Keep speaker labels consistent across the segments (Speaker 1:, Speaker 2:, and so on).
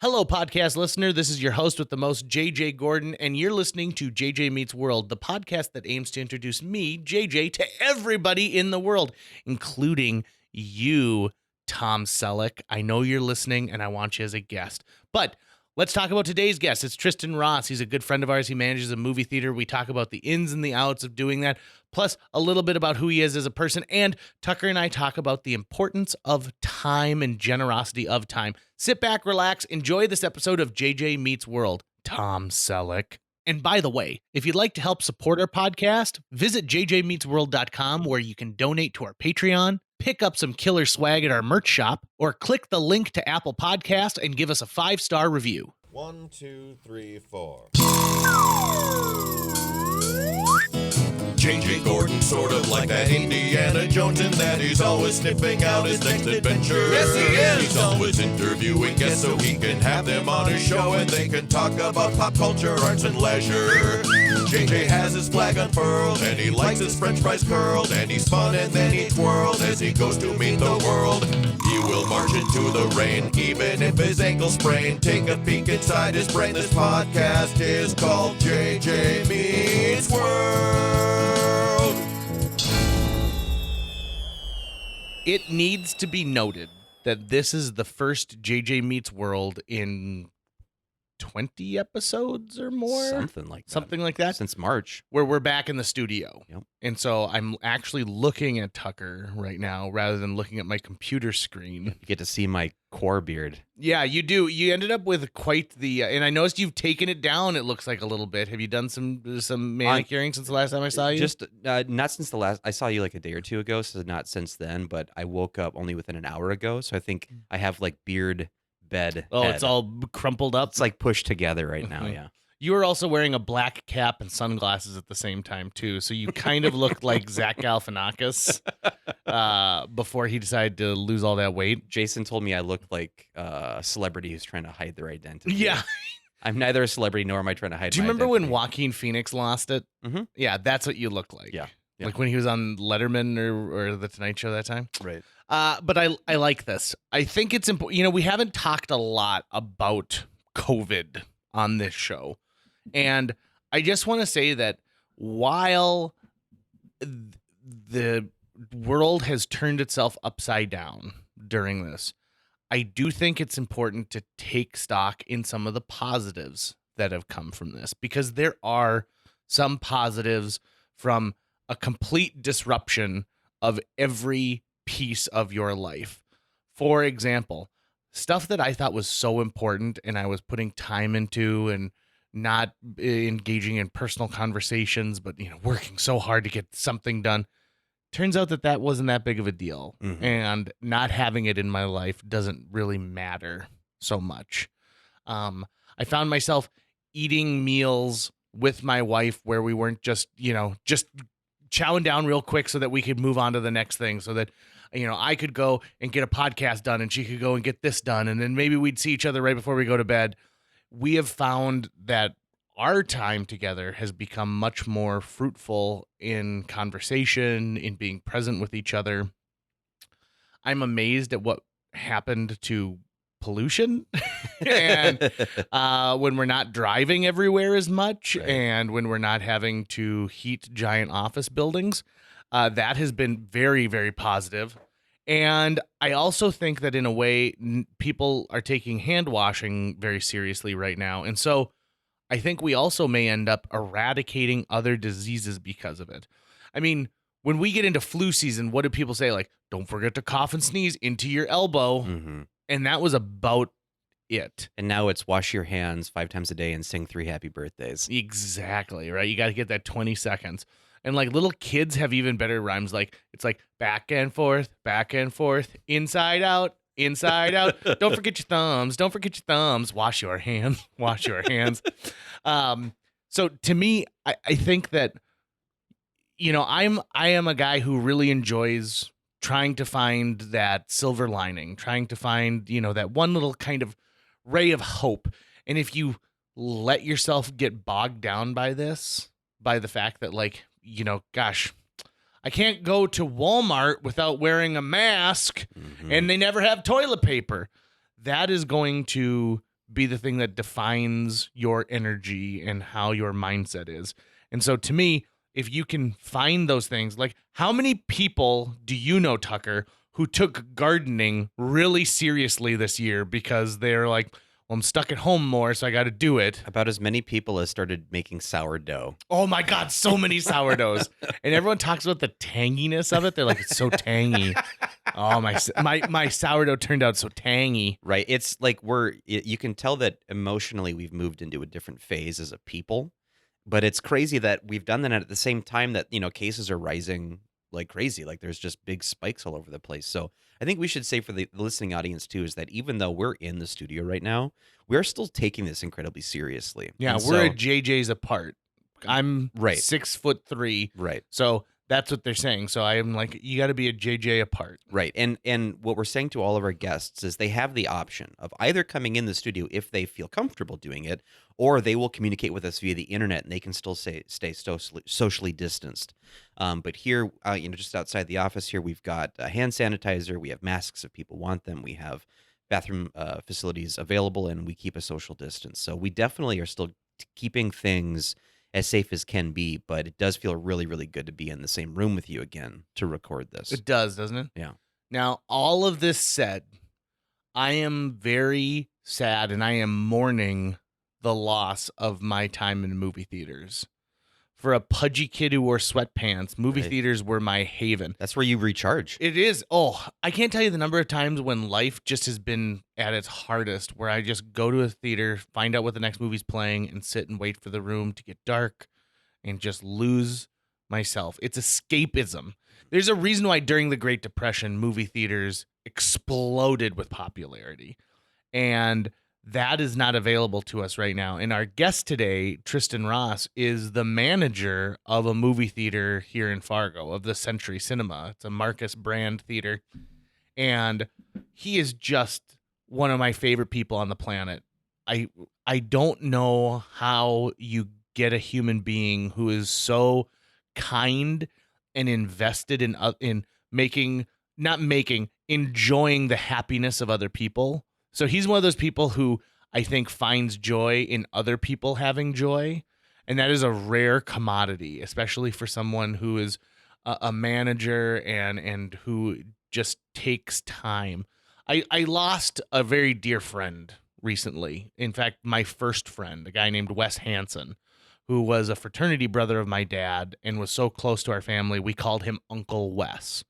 Speaker 1: Hello, podcast listener. This is your host with the most, JJ Gordon, and you're listening to JJ Meets World, the podcast that aims to introduce me, JJ, to everybody in the world, including you, Tom Selleck. I know you're listening, and I want you as a guest. But let's talk about today's guest. It's Tristan Ross. He's a good friend of ours. He manages a movie theater. We talk about the ins and the outs of doing that, plus a little bit about who he is as a person. And Tucker and I talk about the importance of time and generosity of time. Sit back, relax, enjoy this episode of JJ Meets World. Tom Selleck. And by the way, if you'd like to help support our podcast, visit jjmeetsworld.com where you can donate to our Patreon, pick up some killer swag at our merch shop, or click the link to Apple Podcast and give us a 5-star review.
Speaker 2: 1, 2, 3, 4. JJ Gordon, sort of like that Indiana Jones, in that he's always sniffing out his next adventure. Yes, he is. He's always interviewing guests so he can have them on his show and they can talk about pop culture, arts, and leisure. JJ has his flag unfurled and he likes his french fries curled, and he's fun and then he twirled as he goes to meet the world. He will march into the rain even if his ankle sprained. Take a peek inside his brain. This podcast is called JJ Meets World.
Speaker 1: It needs to be noted that this is the first JJ Meets World in 20 episodes or more.
Speaker 3: Something like that. Since March.
Speaker 1: Where we're back in the studio.
Speaker 3: Yep.
Speaker 1: And so I'm actually looking at Tucker right now rather than looking at my computer screen.
Speaker 3: You get to see my core beard.
Speaker 1: Yeah, you do. You ended up with quite the, and I noticed you've taken it down, it looks like a little bit. Have you done some manicuring since the last time I saw you?
Speaker 3: Just not since the last, I saw you like a day or two ago, so not since then, but I woke up only within an hour ago, so I think I have like beard bed.
Speaker 1: Oh,
Speaker 3: head.
Speaker 1: It's all crumpled up?
Speaker 3: It's like pushed together right now, yeah.
Speaker 1: You were also wearing a black cap and sunglasses at the same time, too. So you kind of looked like Zach Galifianakis before he decided to lose all that weight.
Speaker 3: Jason told me I looked like a celebrity who's trying to hide their identity.
Speaker 1: Yeah.
Speaker 3: I'm neither a celebrity nor am I trying to hide
Speaker 1: Do you
Speaker 3: my
Speaker 1: remember
Speaker 3: identity.
Speaker 1: when Joaquin Phoenix lost it?
Speaker 3: Mm-hmm.
Speaker 1: Yeah, that's what you look like.
Speaker 3: Yeah.
Speaker 1: Like when he was on Letterman or The Tonight Show that time.
Speaker 3: Right.
Speaker 1: But I like this. I think it's important. You know, we haven't talked a lot about COVID on this show. And I just want to say that while the world has turned itself upside down during this, I do think it's important to take stock in some of the positives that have come from this, because there are some positives from a complete disruption of every piece of your life. For example, stuff that I thought was so important and I was putting time into and not engaging in personal conversations, but working so hard to get something done. Turns out that wasn't that big of a deal. Mm-hmm. And not having it in my life doesn't really matter so much. I found myself eating meals with my wife where we weren't just chowing down real quick so that we could move on to the next thing, so that I could go and get a podcast done and she could go and get this done, and then maybe we'd see each other right before we go to bed. We have found that our time together has become much more fruitful in conversation, in being present with each other. I'm amazed at what happened to pollution and when we're not driving everywhere as much, right, and when we're not having to heat giant office buildings. That has been very, very positive. And I also think that in a way, people are taking hand washing very seriously right now. And so I think we also may end up eradicating other diseases because of it. I mean, when we get into flu season, what do people say? Like, don't forget to cough and sneeze into your elbow. Mm-hmm. And that was about it.
Speaker 3: And now it's wash your hands 5 times a day and sing 3 happy birthdays.
Speaker 1: Exactly, right? You got to get that 20 seconds. And like little kids have even better rhymes. Like it's like back and forth, inside out, inside out. Don't forget your thumbs. Don't forget your thumbs. Wash your hands. Wash your hands. So to me, I think that, I am a guy who really enjoys trying to find that silver lining, trying to find, that one little kind of ray of hope. And if you let yourself get bogged down by this, by the fact that gosh, I can't go to Walmart without wearing a mask, mm-hmm, and they never have toilet paper. That is going to be the thing that defines your energy and how your mindset is. And so to me, if you can find those things, like how many people do you know, Tucker, who took gardening really seriously this year because they're like, well, I'm stuck at home more, so I got to do it.
Speaker 3: About as many people as started making sourdough.
Speaker 1: Oh my God, so many sourdoughs. And everyone talks about the tanginess of it. They're like, it's so tangy. Oh, my sourdough turned out so tangy.
Speaker 3: Right. It's like you can tell that emotionally we've moved into a different phase as a people. But it's crazy that we've done that at the same time that, cases are rising like crazy. Like there's just big spikes all over the place. So I think we should say for the listening audience too, is that even though we're in the studio right now, we're still taking this incredibly seriously.
Speaker 1: Yeah,
Speaker 3: And
Speaker 1: we're
Speaker 3: so,
Speaker 1: at JJ's apart. I'm
Speaker 3: Right.
Speaker 1: 6'3".
Speaker 3: Right.
Speaker 1: So that's what they're saying. So I am like, you got to be a JJ apart.
Speaker 3: Right. And what we're saying to all of our guests is they have the option of either coming in the studio if they feel comfortable doing it, or they will communicate with us via the internet and they can still stay socially distanced. But here, just outside the office here, we've got hand sanitizer. We have masks if people want them. We have bathroom facilities available, and we keep a social distance. So we definitely are still keeping things as safe as can be, but it does feel really, really good to be in the same room with you again to record this.
Speaker 1: It does, doesn't it?
Speaker 3: Yeah.
Speaker 1: Now, all of this said, I am very sad and I am mourning the loss of my time in movie theaters. For a pudgy kid who wore sweatpants, movie
Speaker 3: Right.
Speaker 1: theaters were my haven.
Speaker 3: That's where you recharge.
Speaker 1: It is. Oh, I can't tell you the number of times when life just has been at its hardest, where I just go to a theater, find out what the next movie's playing, and sit and wait for the room to get dark and just lose myself. It's escapism. There's a reason why during the Great Depression, movie theaters exploded with popularity. And that is not available to us right now. And our guest today, Tristan Ross, is the manager of a movie theater here in Fargo, of the Century Cinema. It's a Marcus brand theater. And he is just one of my favorite people on the planet. I don't know how you get a human being who is so kind and invested in enjoying the happiness of other people. So he's one of those people who I think finds joy in other people having joy. And that is a rare commodity, especially for someone who is a manager and who just takes time. I lost a very dear friend recently. In fact, my first friend, a guy named Wes Hansen, who was a fraternity brother of my dad and was so close to our family, we called him Uncle Wes.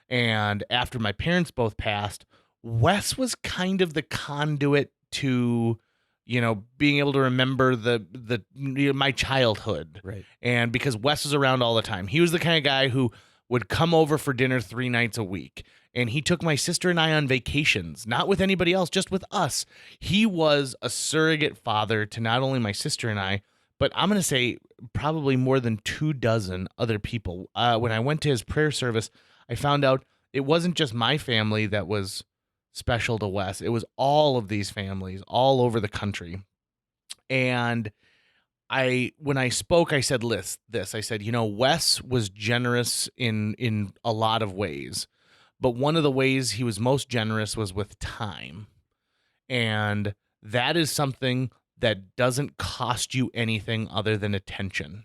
Speaker 1: And after my parents both passed, Wes was kind of the conduit to, being able to remember my childhood.
Speaker 3: Right.
Speaker 1: And because Wes was around all the time, he was the kind of guy who would come over for dinner 3 nights a week. And he took my sister and I on vacations, not with anybody else, just with us. He was a surrogate father to not only my sister and I, but I'm going to say probably more than 24 other people. When I went to his prayer service, I found out it wasn't just my family that was special to Wes. It was all of these families all over the country. And when I spoke, I said this. I said, Wes was generous in a lot of ways, but one of the ways he was most generous was with time. And that is something that doesn't cost you anything other than attention.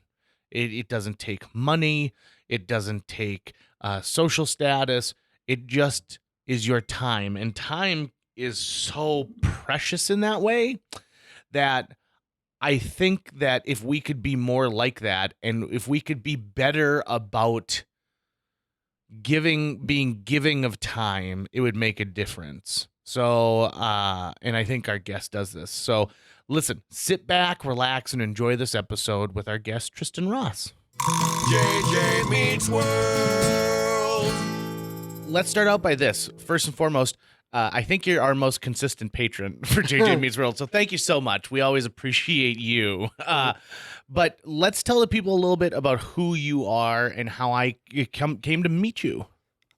Speaker 1: It doesn't take money. It doesn't take social status. It just is your time. And time is so precious in that way that I think that if we could be more like that, and if we could be better about being giving of time, it would make a difference. So, and I think our guest does this. So listen, sit back, relax, and enjoy this episode with our guest, Tristan Ross.
Speaker 2: JJ Meets World.
Speaker 1: Let's start out by this. First and foremost, I think you're our most consistent patron for JJ Meets World, so thank you so much. We always appreciate you. But let's tell the people a little bit about who you are and how I came to meet you.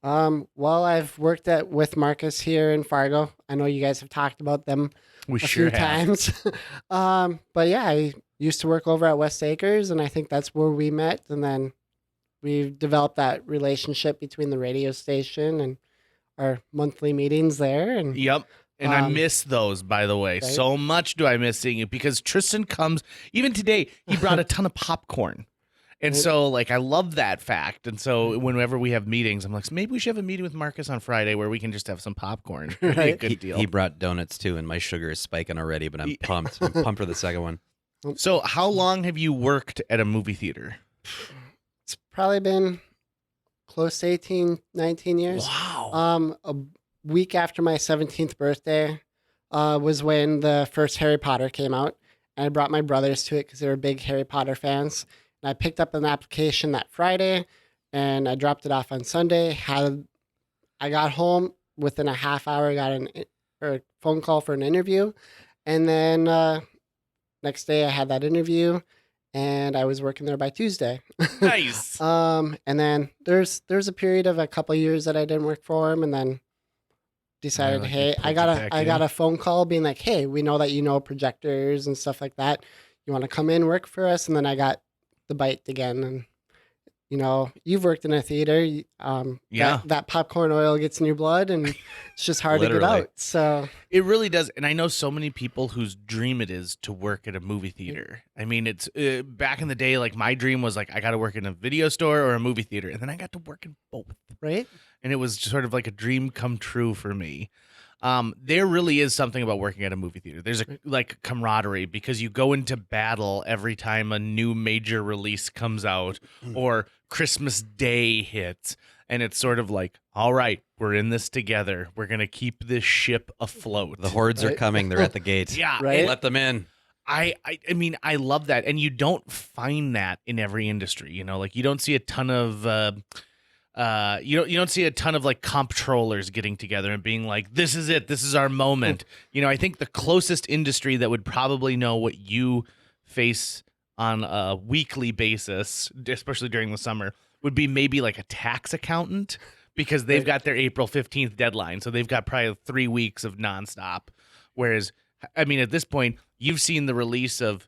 Speaker 4: Well, I've worked with Marcus here in Fargo. I know you guys have talked about them
Speaker 1: We
Speaker 4: a
Speaker 1: sure
Speaker 4: few
Speaker 1: have.
Speaker 4: times. But yeah, I used to work over at West Acres, and I think that's where we met. And then we developed that relationship between the radio station and our monthly meetings there. And
Speaker 1: Yep. And I miss those, by the way.
Speaker 4: Right?
Speaker 1: So much do I miss seeing it because Tristan comes, even today, he brought a ton of popcorn. And
Speaker 4: Right.
Speaker 1: so, like, I love that fact. And so, whenever we have meetings, I'm like, maybe we should have a meeting with Marcus on Friday where we can just have some popcorn. It'd be a
Speaker 4: Right.
Speaker 1: good deal.
Speaker 3: He brought donuts too, and my sugar is spiking already, but I'm pumped. I'm pumped for the second one.
Speaker 1: So, how long have you worked at a movie theater?
Speaker 4: It's probably been close to 18, 19 years.
Speaker 1: Wow.
Speaker 4: A week after my 17th birthday was when the first Harry Potter came out. And I brought my brothers to it because they were big Harry Potter fans. And I picked up an application that Friday and I dropped it off on Sunday. I got home within a half hour, got a phone call for an interview. And then next day I had that interview and I was working there by Tuesday.
Speaker 1: Nice.
Speaker 4: And then there's a period of a couple years that I didn't work for him, and then decided,
Speaker 1: like,
Speaker 4: hey,
Speaker 1: they pulled you back
Speaker 4: I got
Speaker 1: in?
Speaker 4: a phone call being like, hey, we know that you know projectors and stuff like that. You want to come in work for us? And then I got the bite again, and you've worked in a theater.
Speaker 1: Yeah.
Speaker 4: that popcorn oil gets in your blood, and it's just hard to get
Speaker 3: Literally.
Speaker 4: out. So
Speaker 1: It really does. And I know so many people whose dream it is to work at a movie theater. I mean, it's back in the day, like my dream was like, I got to work in a video store or a movie theater. And then I got to work in both.
Speaker 4: right,
Speaker 1: And it was sort of like a dream come true for me. There really is something about working at a movie theater. There's like camaraderie because you go into battle every time a new major release comes out or Christmas Day hits. And it's sort of like, all right, we're in this together. We're going to keep this ship afloat.
Speaker 3: The hordes are
Speaker 4: Right.
Speaker 3: coming. They're at the gate.
Speaker 1: Yeah.
Speaker 4: Right.
Speaker 1: and
Speaker 3: Let them in.
Speaker 1: I mean, I love that. And you don't find that in every industry, like you don't see a ton of, you don't see a ton of like comptrollers getting together and being like, this is it. This is our moment. I think the closest industry that would probably know what you face on a weekly basis, especially during the summer, would be maybe like a tax accountant because they've got their April 15th deadline. So they've got probably 3 weeks of nonstop. Whereas, I mean, at this point, you've seen the release of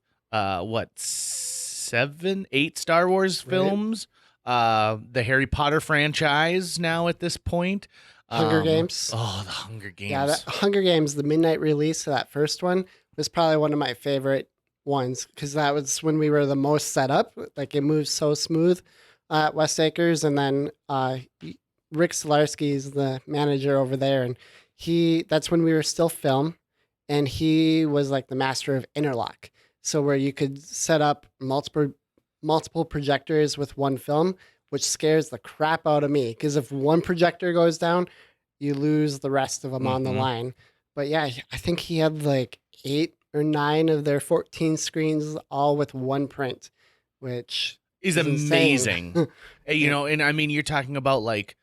Speaker 1: 7, 8 Star Wars films, the Harry Potter franchise now at this point.
Speaker 4: Hunger Games.
Speaker 1: Oh, the Hunger Games.
Speaker 4: Yeah, that Hunger Games, the midnight release of that first one was probably one of my favorite ones because that was when we were the most set up. Like it moves so smooth at West Acres, and then Rick Solarsky is the manager over there, and that's when we were still film, and he was like the master of interlock. So where you could set up multiple projectors with one film, which scares the crap out of me because if one projector goes down, you lose the rest of them on the line. But yeah, I think he had like 8 or 9 of their 14 screens all with one print, which
Speaker 1: is
Speaker 4: insane.
Speaker 1: amazing. And I mean, you're talking about like,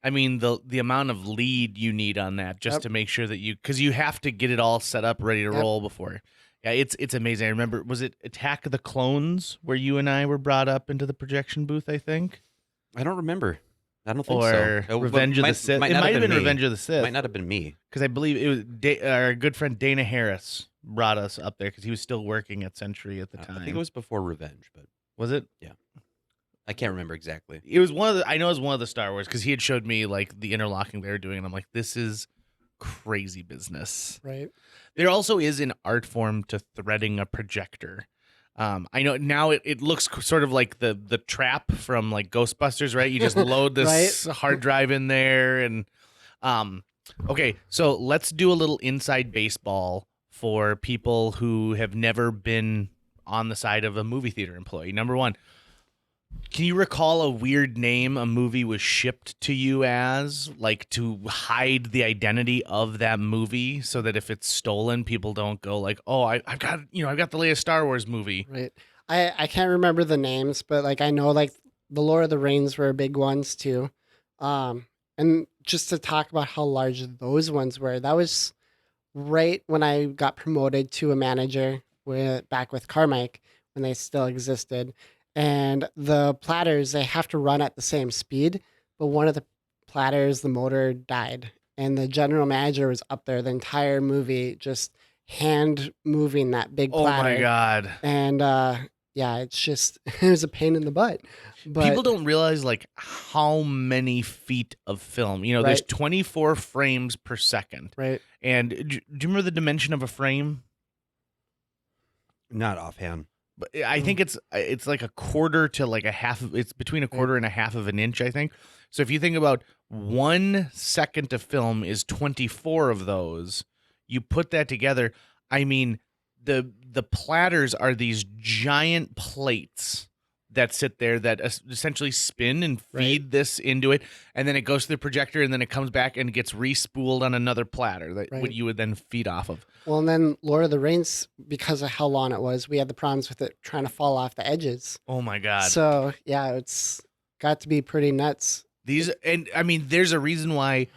Speaker 1: I mean, the amount of lead you need on that just to make sure that because you have to get it all set up, ready to roll before. Yeah, it's amazing. I remember, was it Attack of the Clones where you and I were brought up into the projection booth, I think?
Speaker 3: I don't remember. I don't think
Speaker 1: Or
Speaker 3: so.
Speaker 1: Revenge of the Sith. It might have been
Speaker 3: me.
Speaker 1: Revenge of the Sith.
Speaker 3: Might not have been me.
Speaker 1: Because I believe it was our good friend Dana Harris brought us up there because he was still working at Century at the time.
Speaker 3: I think it was before Revenge, but
Speaker 1: Was it?
Speaker 3: yeah. I can't remember exactly.
Speaker 1: It was I know it was one of the Star Wars because he had showed me like the interlocking they were doing, and I'm like, this is crazy business.
Speaker 4: Right.
Speaker 1: There also is an art form to threading a projector. I know now it looks sort of like the trap from like Ghostbusters, right? You just load this hard drive in there, and okay. So let's do a little inside baseball for people who have never been on the side of a movie theater employee. Number one, can you recall a weird name a movie was shipped to you as, like to hide the identity of that movie so that if it's stolen, people don't go like, oh, I've got the latest Star Wars movie.
Speaker 4: Right. I can't remember the names, but like I know like the Lord of the Rings were big ones too. And just to talk about how large those ones were, that was right when I got promoted to a manager back with Carmike when they still existed. And the platters, they have to run at the same speed, but one of the platters, the motor died. And the general manager was up there the entire movie just hand moving that big platter.
Speaker 1: Oh my God.
Speaker 4: And yeah, it's just it was a pain in the butt. But
Speaker 1: People don't realize like how many feet of film. You know, there's
Speaker 4: Right.
Speaker 1: 24 frames per second.
Speaker 4: right,
Speaker 1: And do you remember the dimension of a frame?
Speaker 3: Not offhand.
Speaker 1: But I think it's like a quarter to like a half of, it's between a quarter and a half of an inch, I think. So if you think about 1 second of film is 24 of those, you put that together. I mean, the platters are these giant plates that sit there that essentially spin and feed
Speaker 4: Right.
Speaker 1: this into it, and then it goes to the projector, and then it comes back and gets re-spooled on another platter that
Speaker 4: Right.
Speaker 1: what you would then feed off of.
Speaker 4: Well, and then Lord of the Rings, because of how long it was, we had the problems with it trying to fall off the edges.
Speaker 1: Oh my God.
Speaker 4: So yeah, it's got to be pretty nuts.
Speaker 1: These, and I mean, there's a reason why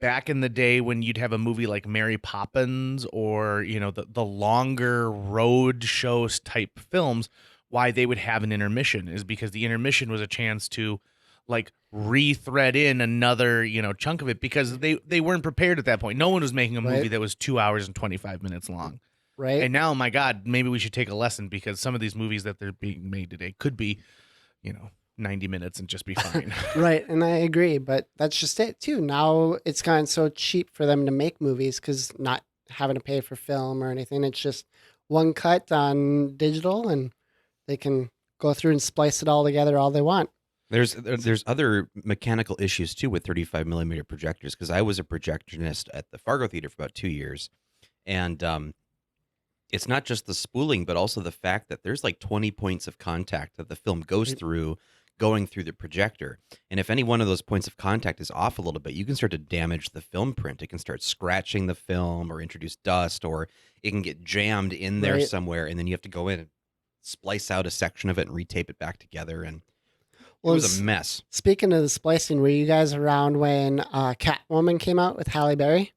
Speaker 1: back in the day when you'd have a movie like Mary Poppins or, you know, the longer road shows type films, why they would have an intermission is because the intermission was a chance to like re-thread in another, you know, chunk of it, because they weren't prepared at that point. No one was making a movie
Speaker 4: Right.
Speaker 1: that was 2 hours and 25 minutes long.
Speaker 4: Right.
Speaker 1: And now, my God, maybe we should take a lesson, because some of these movies that they're being made today could be, you know, 90 minutes and just be fine.
Speaker 4: Right, and I agree, but that's just it too. Now it's gotten so cheap for them to make movies because not having to pay for film or anything. It's just one cut on digital, and they can go through and splice it all together all they want.
Speaker 3: There's other mechanical issues too with 35 millimeter projectors, because I was a projectionist at the Fargo Theater for about 2 years, and it's not just the spooling, but also the fact that there's like 20 points of contact that the film goes through, going through the projector. And if any one of those points of contact is off a little bit, you can start to damage the film print. It can start scratching the film or introduce dust, or it can get jammed in there
Speaker 4: Right.
Speaker 3: somewhere, and then you have to go in and splice out a section of it and retape it back together. And
Speaker 4: Well,
Speaker 3: it was a mess.
Speaker 4: Speaking of the splicing, were you guys around when Catwoman came out with Halle Berry?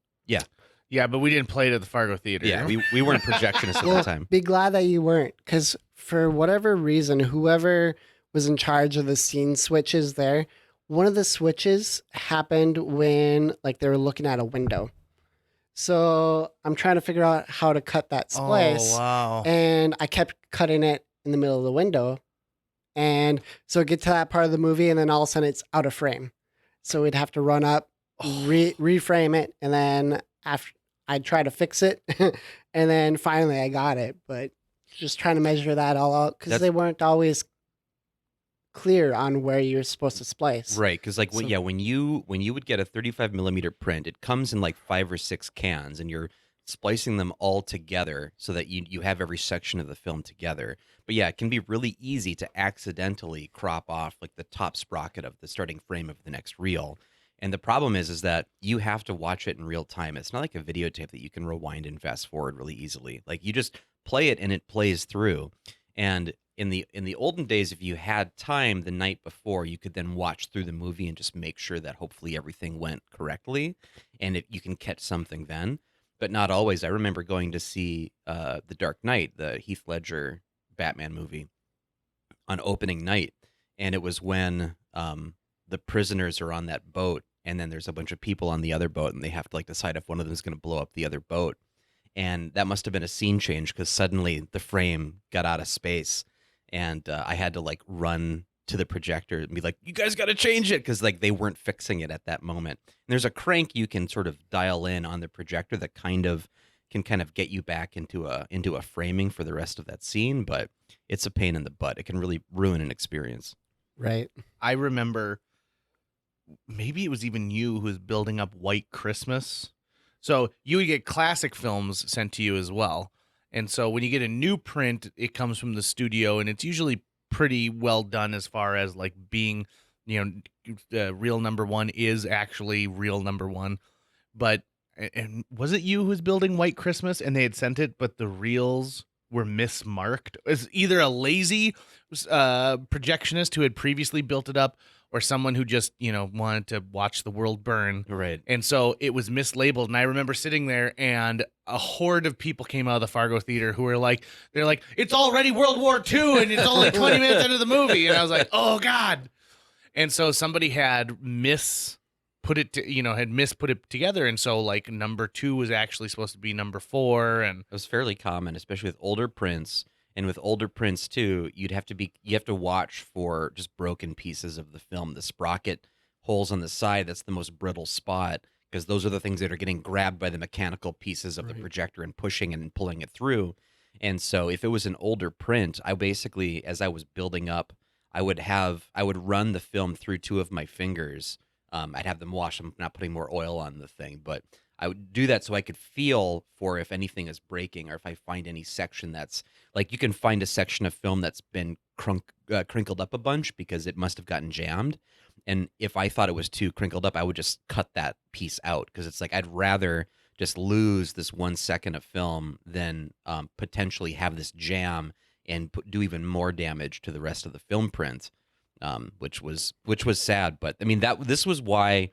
Speaker 1: Yeah, but we didn't play it at the Fargo Theater.
Speaker 3: Yeah, we weren't projectionists at the
Speaker 4: Well,
Speaker 3: time.
Speaker 4: be glad that you weren't, because for whatever reason, whoever was in charge of the scene switches there, one of the switches happened when like they were looking at a window. So I'm trying to figure out how to cut that splice,
Speaker 1: Oh, wow.
Speaker 4: and I kept cutting it in the middle of the window, and so it get to that part of the movie, and then all of a sudden it's out of frame. So we'd have to run up, reframe it, and then after I'd try to fix it, and then finally I got it. But just trying to measure that all out because they weren't always clear on where you're supposed to splice.
Speaker 3: Right, because like
Speaker 4: So-
Speaker 3: when you would get a 35 millimeter print, it comes in like 5 or 6 cans, and you're splicing them all together so that you have every section of the film together. But yeah, it can be really easy to accidentally crop off like the top sprocket of the starting frame of the next reel. And the problem is that you have to watch it in real time. It's not like a videotape that you can rewind and fast forward really easily. Like you just play it and it plays through. And in the olden days, if you had time the night before, you could then watch through the movie and just make sure that hopefully everything went correctly, and you can catch something then. But not always. I remember going to see The Dark Knight, the Heath Ledger Batman movie, on opening night, and it was when the prisoners are on that boat, and then there's a bunch of people on the other boat, and they have to like decide if one of them is going to blow up the other boat. And that must have been a scene change, because suddenly the frame got out of space, and I had to like run to the projector and be like, "You guys got to change it," because like they weren't fixing it at that moment. And there's a crank you can sort of dial in on the projector that can kind of get you back into a framing for the rest of that scene, but it's a pain in the butt. It can really ruin an experience.
Speaker 4: Right.
Speaker 1: I remember maybe it was even you who was building up White Christmas. So you would get classic films sent to you as well. And so when you get a new print, it comes from the studio, and it's usually pretty well done as far as like being, you know, real number one is actually real number one. But, and was it you who was building White Christmas and they had sent it, but the reels were mismarked? It was either a lazy projectionist who had previously built it up, or someone who just, you know, wanted to watch the world burn.
Speaker 3: Right.
Speaker 1: And so it was mislabeled. And I remember sitting there, and a horde of people came out of the Fargo Theater who were like, they're like, "It's already World War II and it's only 20 minutes into the movie." And I was like, oh God. And so somebody had misput it together. And so like number 2 was actually supposed to be number 4. And
Speaker 3: It was fairly common, especially with older prints. And with older prints too, you have to watch for just broken pieces of the film, the sprocket holes on the side. That's the most brittle spot, because those are the things that are getting grabbed by the mechanical pieces of the projector and pushing and pulling it through. And so if it was an older print, I basically, as I was building up, I would run the film through two of my fingers. I'd have them wash them, not putting more oil on the thing, but I would do that so I could feel for if anything is breaking, or if I find any section that's like, you can find a section of film that's been crinkled up a bunch because it must have gotten jammed. And if I thought it was too crinkled up, I would just cut that piece out, because it's like I'd rather just lose this 1 second of film than potentially have this jam and do even more damage to the rest of the film print, which was sad. But I mean, this was why,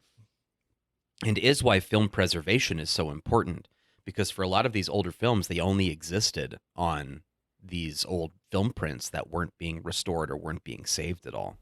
Speaker 3: and is why, film preservation is so important, because for a lot of these older films, they only existed on these old film prints that weren't being restored or weren't being saved at all.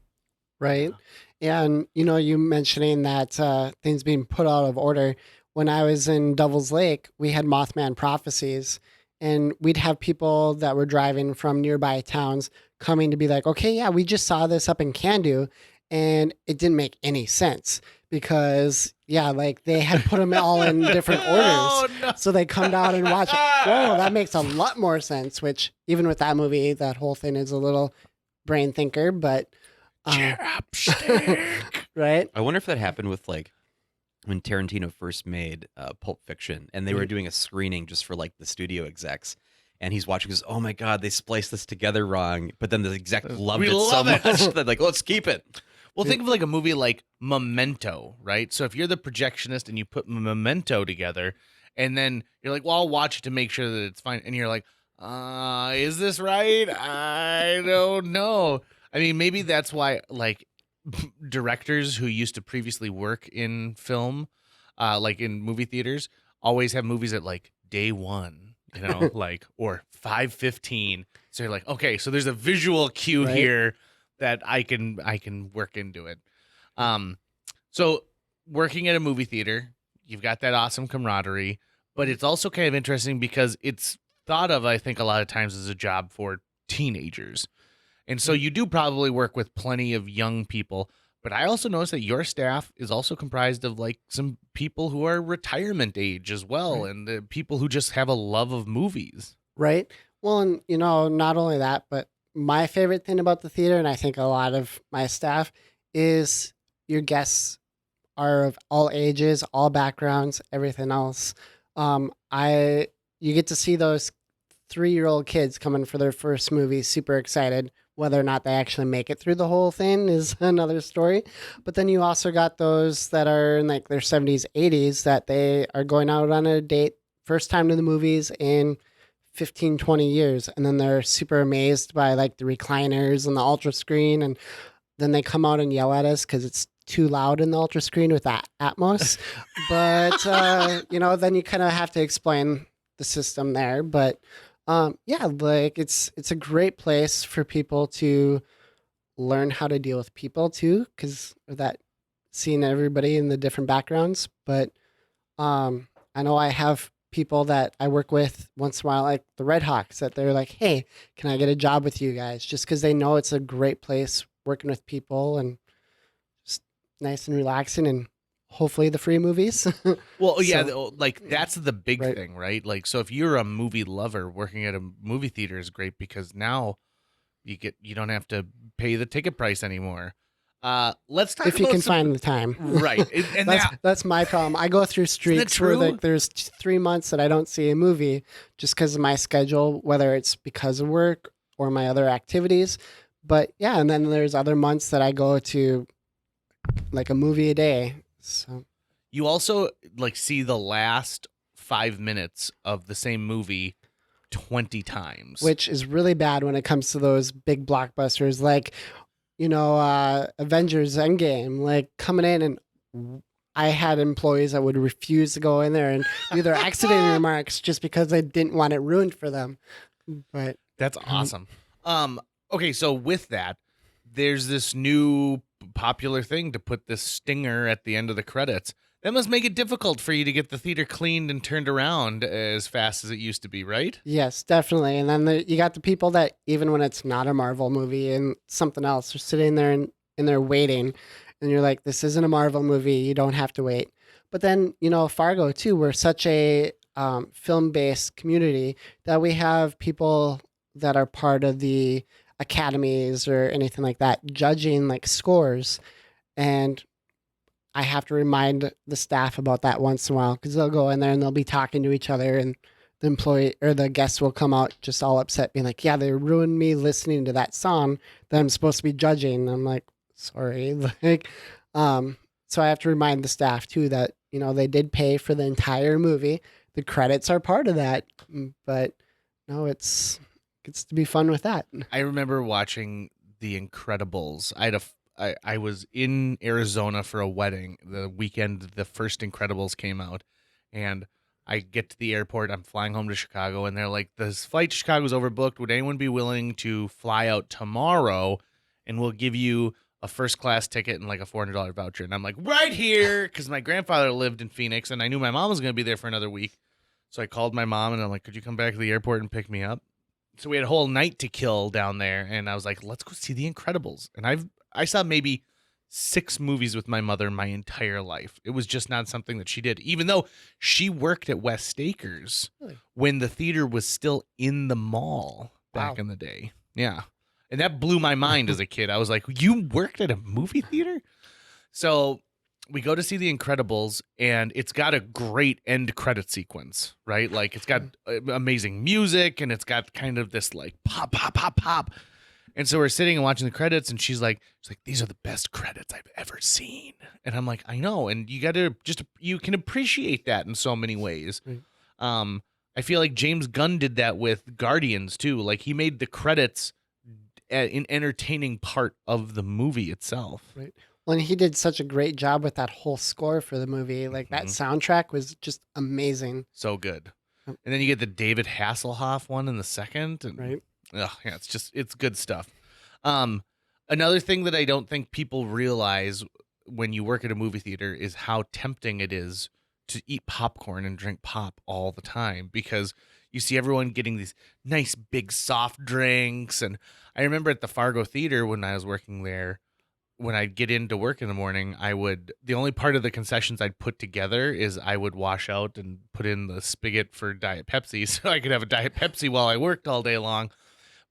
Speaker 4: Right. And, you mentioning that things being put out of order. When I was in Devil's Lake, we had Mothman prophecies, and we'd have people that were driving from nearby towns coming to be like, okay, yeah, we just saw this up in Candu, and it didn't make any sense because, yeah, like they had put them all in different orders.
Speaker 1: Oh, no.
Speaker 4: So they come down and watch it. Whoa, that makes a lot more sense, which even with that movie, that whole thing is a little brain thinker, but... right?
Speaker 3: I wonder if that happened with, like, when Tarantino first made Pulp Fiction, and they were doing a screening just for, like, the studio execs, and he's watching, goes, oh my God, they spliced this together wrong, but then the exec loved it so much that, like, let's keep it.
Speaker 1: Well, think of like a movie like Memento, right? So if you're the projectionist and you put Memento together, and then you're like, well, I'll watch it to make sure that it's fine, and you're like, is this right? I don't know. I mean, maybe that's why, like, directors who used to previously work in film, like in movie theaters, always have movies at like day 1, like, or 5:15. So you're like, okay, so there's a visual cue here that I can work into it. So working at a movie theater, you've got that awesome camaraderie, but it's also kind of interesting because it's thought of, I think, a lot of times as a job for teenagers. And so you do probably work with plenty of young people, but I also noticed that your staff is also comprised of like some people who are retirement age as well, and the people who just have a love of movies.
Speaker 4: Right. Well, and not only that, but my favorite thing about the theater, and I think a lot of my staff, is your guests are of all ages, all backgrounds, everything else. You get to see those 3-year-old kids coming for their first movie, super excited. Whether or not they actually make it through the whole thing is another story. But then you also got those that are in like their 70s, 80s, that they are going out on a date, first time to the movies in 15, 20 years. And then they're super amazed by like the recliners and the ultra screen. And then they come out and yell at us because it's too loud in the ultra screen with that Atmos. But, then you kind of have to explain the system there. But like it's a great place for people to learn how to deal with people too, because of that, seeing everybody in the different backgrounds. But I know I have people that I work with once in a while, like the Red Hawks, that they're like, hey, can I get a job with you guys? Just because they know it's a great place working with people and just nice and relaxing, and hopefully the free movies.
Speaker 1: Well, yeah, like that's the big thing, right? Like, so if you're a movie lover, working at a movie theater is great because now you don't have to pay the ticket price anymore. Let's talk
Speaker 4: if you can find the time,
Speaker 1: right? And
Speaker 4: that's my problem. I go through streaks where like there's 3 months that I don't see a movie just because of my schedule, whether it's because of work or my other activities. But yeah, and then there's other months that I go to like a movie a day. So
Speaker 1: you also like see the last 5 minutes of the same movie 20 times,
Speaker 4: which is really bad when it comes to those big blockbusters like, Avengers Endgame, like coming in, and I had employees that would refuse to go in there and do their accident remarks just because they didn't want it ruined for them. But
Speaker 1: that's awesome. Okay, so with that, there's this new popular thing to put this stinger at the end of the credits. That must make it difficult for you to get the theater cleaned and turned around as fast as it used to be, right?
Speaker 4: Yes, definitely. And then you got the people that even when it's not a Marvel movie and something else, they're sitting there and they're waiting, and you're like, this isn't a Marvel movie. You don't have to wait. But then Fargo too. We're such a film-based community that we have people that are part of the academies or anything like that judging like scores, and I have to remind the staff about that once in a while because they'll go in there and they'll be talking to each other, and the employee or the guests will come out just all upset, being like, "Yeah, they ruined me listening to that song that I'm supposed to be judging." And I'm like, "Sorry," so I have to remind the staff too that they did pay for the entire movie. The credits are part of that, but no, it's to be fun with that.
Speaker 1: I remember watching The Incredibles. I was in Arizona for a wedding the weekend the first Incredibles came out, and I get to the airport. I'm flying home to Chicago, and they're like, "This flight to Chicago's overbooked. Would anyone be willing to fly out tomorrow, and we'll give you a first class ticket and like a $400 voucher?" And I'm like, "Right here," because my grandfather lived in Phoenix, and I knew my mom was going to be there for another week. So I called my mom, and I'm like, "Could you come back to the airport and pick me up?" So we had a whole night to kill down there, and I was like, "Let's go see The Incredibles." And I saw maybe 6 movies with my mother my entire life. It was just not something that she did, even though she worked at West Acres
Speaker 4: Really?
Speaker 1: when the theater was still in the mall back
Speaker 4: Wow.
Speaker 1: in the day. Yeah. And that blew my mind as a kid. I was like, "You worked at a movie theater?" So we go to see The Incredibles, and it's got a great end credit sequence, right? Like it's got amazing music, and it's got kind of this like pop, pop, pop, pop. And so we're sitting and watching the credits, and she's like, "These are the best credits I've ever seen." And I'm like, "I know." And you got to you can appreciate that in so many ways.
Speaker 4: Right.
Speaker 1: I feel like James Gunn did that with Guardians too. Like he made the credits an entertaining part of the movie itself.
Speaker 4: Right. Well, and he did such a great job with that whole score for the movie. Like that soundtrack was just amazing.
Speaker 1: So good.
Speaker 4: Yep.
Speaker 1: And then you get the David Hasselhoff one in the second. And,
Speaker 4: Right.
Speaker 1: yeah, it's good stuff. Another thing that I don't think people realize when you work at a movie theater is how tempting it is to eat popcorn and drink pop all the time, because you see everyone getting these nice big soft drinks. And I remember at the Fargo Theater when I was working there, when I'd get into work in the morning, the only part of the concessions I'd put together is I would wash out and put in the spigot for Diet Pepsi so I could have a Diet Pepsi while I worked all day long.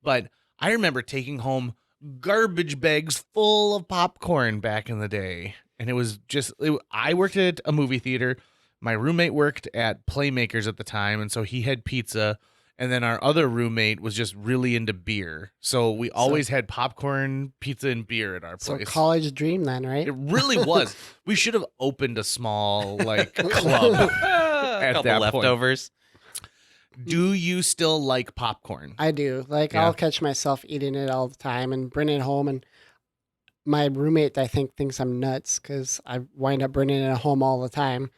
Speaker 1: But I remember taking home garbage bags full of popcorn back in the day. And it was I worked at a movie theater. My roommate worked at Playmakers at the time, and so he had pizza. And then our other roommate was just really into beer. So we always had popcorn, pizza, and beer at our
Speaker 4: So
Speaker 1: place.
Speaker 4: college dream then, right?
Speaker 1: It really was. We should have opened a small club
Speaker 3: A couple
Speaker 1: that point.
Speaker 3: leftovers.
Speaker 1: Do you still like popcorn?
Speaker 4: I do. Like
Speaker 1: Yeah.
Speaker 4: I'll catch myself eating it all the time and bring it home, and my roommate I think thinks I'm nuts because I wind up bringing it home all the time.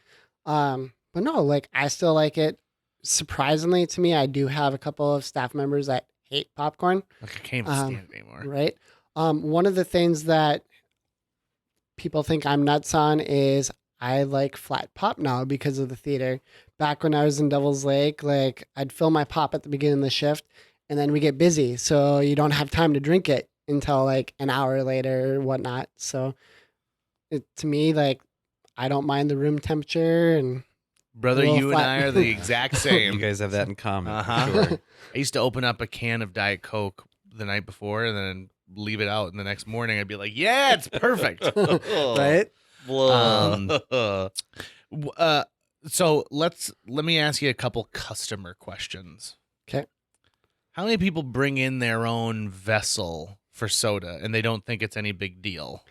Speaker 4: But no, like I still like it. Surprisingly to me, I do have a couple of staff members that hate popcorn.
Speaker 1: Like, I can't even stand it anymore.
Speaker 4: Right. One of the things that people think I'm nuts on is I like flat pop now because of the theater. Back when I was in Devil's Lake, like I'd fill my pop at the beginning of the shift, and then we get busy, so you don't have time to drink it until like an hour later or whatnot. So to me, like I don't mind the room temperature, and
Speaker 1: Brother,
Speaker 4: Little
Speaker 1: you and
Speaker 4: flat.
Speaker 1: I are the exact
Speaker 3: You
Speaker 1: same.
Speaker 3: guys have that in common.
Speaker 1: Uh-huh.
Speaker 3: Sure.
Speaker 1: I used to open up a can of Diet Coke the night before and then leave it out. And the next morning I'd be like, "Yeah, it's perfect."
Speaker 4: right?
Speaker 1: So let me ask you a couple customer questions.
Speaker 4: Okay.
Speaker 1: How many people bring in their own vessel for soda and they don't think it's any big deal?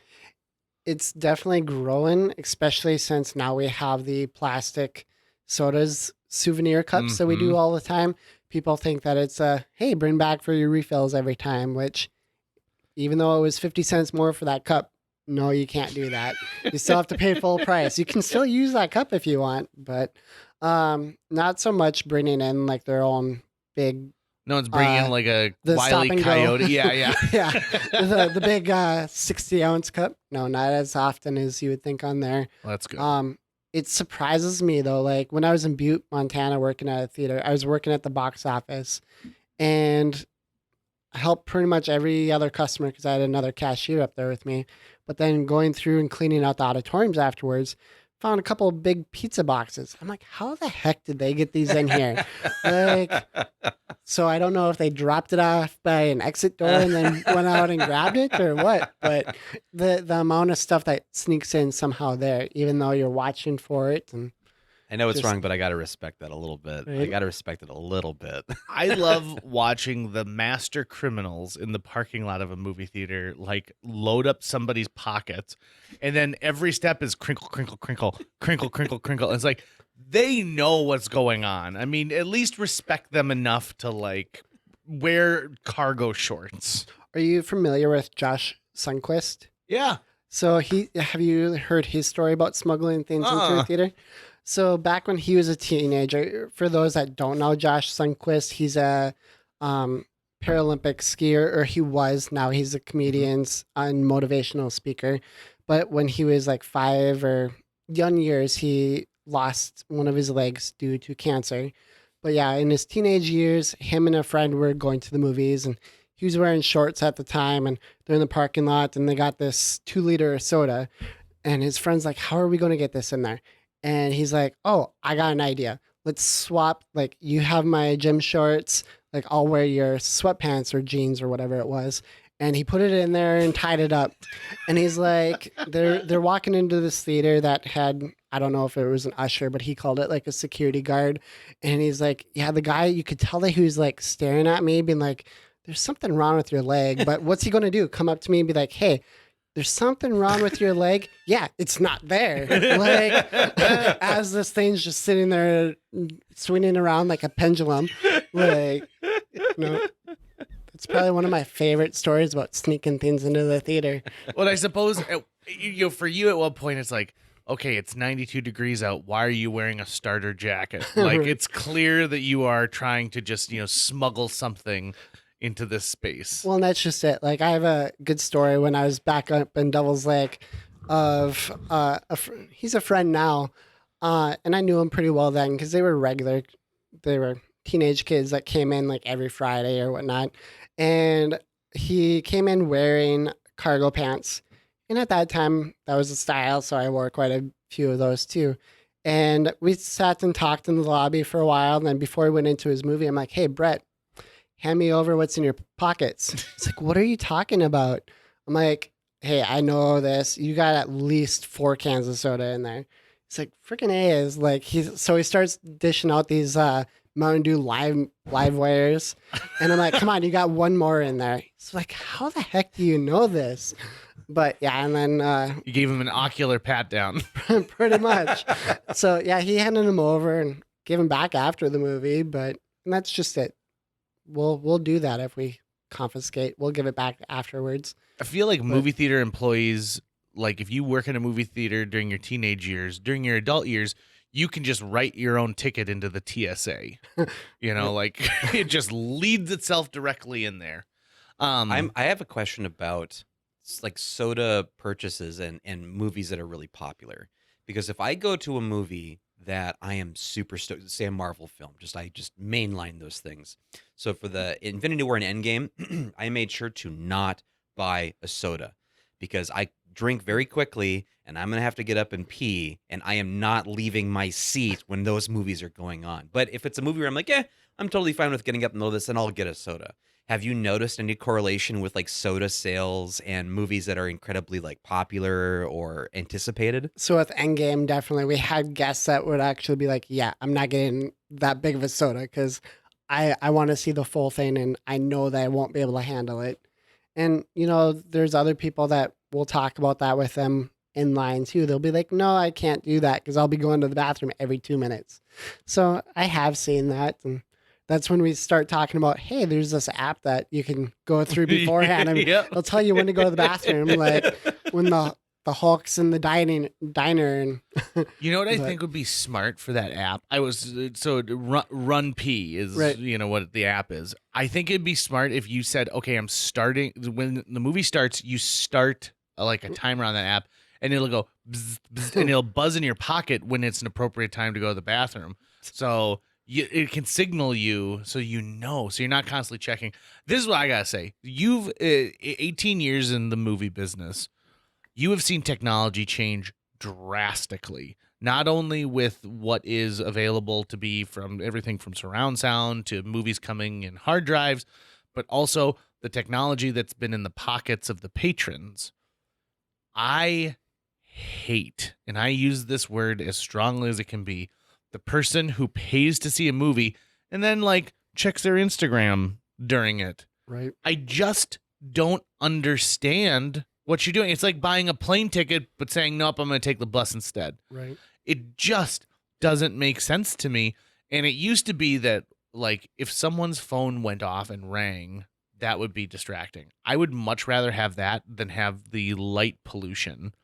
Speaker 4: It's definitely growing, especially since now we have the plastic sodas souvenir cups that we do all the time. People think that it's hey, bring back for your refills every time, which even though it was 50 cents more for that cup, no, you can't do that. You still have to pay full price. You can still use that cup if you want, but not so much bringing in like their own big
Speaker 1: No one's bringing in like a
Speaker 4: the
Speaker 1: Wile
Speaker 4: Stop
Speaker 1: E.
Speaker 4: and Go.
Speaker 1: Coyote. Yeah, yeah.
Speaker 4: yeah, the big 60-ounce cup. No, not as often as you would think on there.
Speaker 1: Well, that's good.
Speaker 4: it surprises me though. Like when I was in Butte, Montana, working at a theater, I was working at the box office, and I helped pretty much every other customer because I had another cashier up there with me. But then going through and cleaning out the auditoriums afterwards, found a couple of big pizza boxes. I'm like, how the heck did they get these in here? Like, so I don't know if they dropped it off by an exit door and then went out and grabbed it or what. But the amount of stuff that sneaks in somehow there, even though you're watching for it, and
Speaker 3: I know it's
Speaker 4: just-
Speaker 3: wrong, but I got to respect that a little bit. I
Speaker 4: Right.
Speaker 3: got to respect it a little bit.
Speaker 1: I love watching the master criminals in the parking lot of a movie theater like load up somebody's pockets, and then every step is crinkle, crinkle, crinkle, crinkle, crinkle, crinkle. It's like they know what's going on. I mean, at least respect them enough to like wear cargo shorts.
Speaker 4: Are you familiar with Josh Sundquist?
Speaker 1: Yeah.
Speaker 4: So have you heard his story about smuggling things into a theater? So back when he was a teenager, for those that don't know, Josh Sundquist, he's a Paralympic skier, or he was. Now he's a comedian and motivational speaker. But when he was like 5 or young years, he lost one of his legs due to cancer. But yeah, in his teenage years, him and a friend were going to the movies, and he was wearing shorts at the time, and they're in the parking lot, and they got this 2-liter soda, and his friend's like, how are we going to get this in there? And he's like, oh, I got an idea. Let's swap, like, you have my gym shorts, like, I'll wear your sweatpants or jeans or whatever it was. And he put it in there and tied it up. And he's like, they're walking into this theater that had, I don't know if it was an usher, but he called it like a security guard. And he's like, yeah, the guy, you could tell that he was like staring at me, being like, there's something wrong with your leg. But what's he going to do? Come up to me and be like, hey, there's something wrong with your leg. Yeah, it's not there. Like, as this thing's just sitting there swinging around like a pendulum. Like, you know, it's probably one of my favorite stories about sneaking things into the theater.
Speaker 1: Well, I suppose for you at one point it's like, okay, it's 92 degrees out. Why are you wearing a starter jacket? Like it's clear that you are trying to just smuggle something into this space.
Speaker 4: Well, and that's just it. Like, I have a good story when I was back up in Devil's Lake of he's a friend now, and I knew him pretty well then because they were teenage kids that came in like every Friday or whatnot, and he came in wearing cargo pants, and at that time that was the style, so I wore quite a few of those too. And we sat and talked in the lobby for a while, and then before he went into his movie, I'm like, hey, Brett, hand me over what's in your pockets. It's like, what are you talking about? I'm like, hey, I know this. You got at least 4 cans of soda in there. It's like, freaking A is like, he starts dishing out these Mountain Dew live wires. And I'm like, come on, you got one more in there. He's like, how the heck do you know this? But yeah, and then
Speaker 1: You gave him an ocular pat down.
Speaker 4: pretty much. So yeah, he handed him over and gave him back after the movie. And that's just it. We'll do that if we confiscate. We'll give it back afterwards.
Speaker 1: I feel like movie theater employees, like if you work in a movie theater during your teenage years, during your adult years, you can just write your own ticket into the TSA. Like it just leads itself directly in there.
Speaker 3: I have a question about like soda purchases and movies that are really popular. Because if I go to a movie that I am super stoked, say a Marvel film, I just mainline those things. So for the Infinity War and Endgame, I made sure to not buy a soda because I drink very quickly and I'm going to have to get up and pee, and I am not leaving my seat when those movies are going on. But if it's a movie where I'm like, I'm totally fine with getting up and all this, and I'll get a soda. Have you noticed any correlation with like soda sales and movies that are incredibly like popular or anticipated?
Speaker 4: So with Endgame, definitely we had guests that would actually be like, yeah, I'm not getting that big of a soda because I want to see the full thing and I know that I won't be able to handle it. And, there's other people that will talk about that with them in line too. They'll be like, no, I can't do that because I'll be going to the bathroom every 2 minutes. So I have seen that. And that's when we start talking about, hey, there's this app that you can go through beforehand. And it'll tell you when to go to the bathroom, like when the Hulk's in the diner. And
Speaker 1: you know what I think would be smart for that app? Run P is
Speaker 4: right.
Speaker 1: What the app is. I think it'd be smart if you said, okay, I'm starting when the movie starts. You start like a timer on that app, and it'll go bzz, bzz, and it'll buzz in your pocket when it's an appropriate time to go to the bathroom. So it can signal you, so you know, so you're not constantly checking. This is what I gotta say. You've 18 years in the movie business. You have seen technology change drastically, not only with what is available to be from everything from surround sound to movies coming in hard drives, but also the technology that's been in the pockets of the patrons. I hate, and I use this word as strongly as it can be, the person who pays to see a movie and then like checks their Instagram during it.
Speaker 4: Right.
Speaker 1: I just don't understand what you're doing. It's like buying a plane ticket but saying, nope, I'm going to take the bus instead.
Speaker 4: Right.
Speaker 1: It just doesn't make sense to me. And it used to be that like if someone's phone went off and rang, that would be distracting. I would much rather have that than have the light pollution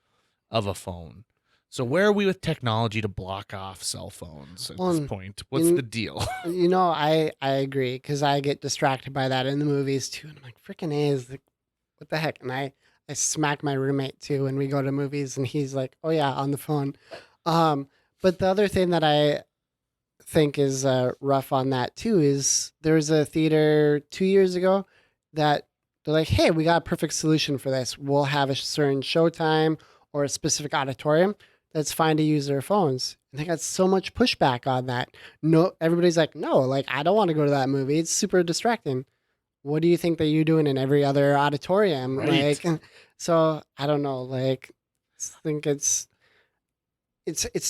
Speaker 1: of a phone. So where are we with technology to block off cell phones at this point? What's the deal?
Speaker 4: You know, I agree because I get distracted by that in the movies too. And I'm like, freaking A is like, what the heck? And I smack my roommate too when we go to movies and he's like, oh yeah, on the phone. But the other thing that I think is rough on that too is there was a theater 2 years ago that they're like, hey, we got a perfect solution for this. We'll have a certain showtime or a specific auditorium that's fine to use their phones. And they got so much pushback on that. No, everybody's like, no, like I don't want to go to that movie. It's super distracting. What do you think that you're doing in every other auditorium?
Speaker 1: Right.
Speaker 4: Like, so I don't know. Like, I think it's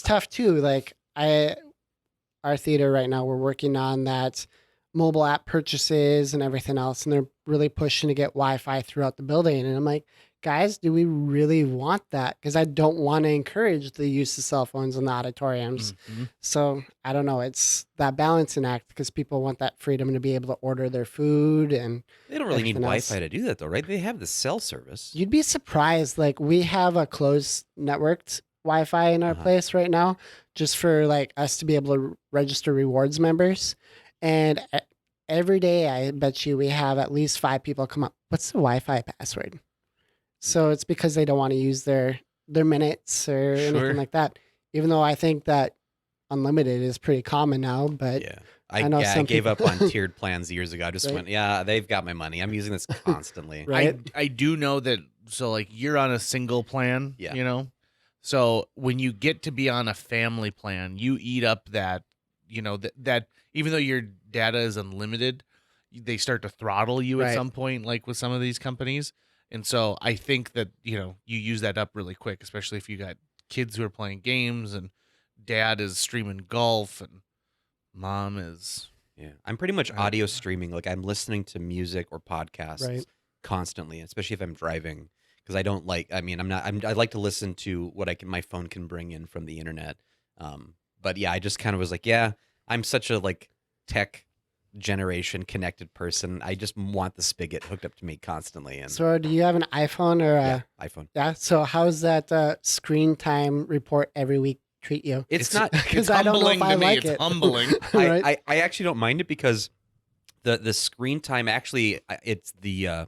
Speaker 4: tough too. Like our theater right now, we're working on that mobile app purchases and everything else, and they're really pushing to get Wi-Fi throughout the building. And I'm like, guys, do we really want that? Because I don't want to encourage the use of cell phones in the auditoriums.
Speaker 1: Mm-hmm.
Speaker 4: So I don't know. It's that balancing act because people want that freedom to be able to order their food and
Speaker 3: They don't really need
Speaker 4: everything else.
Speaker 3: Wi-Fi to do that, though, right? They have the cell service.
Speaker 4: You'd be surprised. Like we have a closed networked Wi-Fi in our place right now, just for like us to be able to register rewards members. And every day, I bet you we have at least 5 people come up. What's the Wi-Fi password? So it's because they don't want to use their minutes or anything like that. Even though I think that unlimited is pretty common now, but
Speaker 3: Yeah.
Speaker 4: I know some
Speaker 3: gave up
Speaker 4: people-
Speaker 3: on tiered plans years ago. I just went, yeah, they've got my money. I'm using this constantly.
Speaker 4: Right.
Speaker 1: I do know that. So like you're on a single plan,
Speaker 3: Yeah.
Speaker 1: you know? So when you get to be on a family plan, you eat up that, you know, that even though your data is unlimited, they start to throttle you at
Speaker 4: Right.
Speaker 1: some point, like with some of these companies. And so I think that, you know, you use that up really quick, especially if you got kids who are playing games and dad is streaming golf and mom is.
Speaker 3: Yeah. I'm pretty much
Speaker 1: Right.
Speaker 3: audio streaming. Like I'm listening to music or podcasts
Speaker 4: Right.
Speaker 3: constantly, especially if I'm driving. Because I don't like, I mean, I like to listen to what my phone can bring in from the internet. But yeah, I just kind of was like, yeah, I'm such a like tech generation connected person. I just want the spigot hooked up to me constantly. And
Speaker 4: So do you have an iPhone or
Speaker 3: yeah,
Speaker 4: a
Speaker 3: iPhone.
Speaker 4: yeah? So how's that screen time report every week treat you?
Speaker 3: It's not,
Speaker 4: Because I don't know if I
Speaker 1: to me.
Speaker 4: like
Speaker 1: It's
Speaker 4: it.
Speaker 1: humbling.
Speaker 4: Right?
Speaker 3: I actually don't mind it because the screen time actually, it's the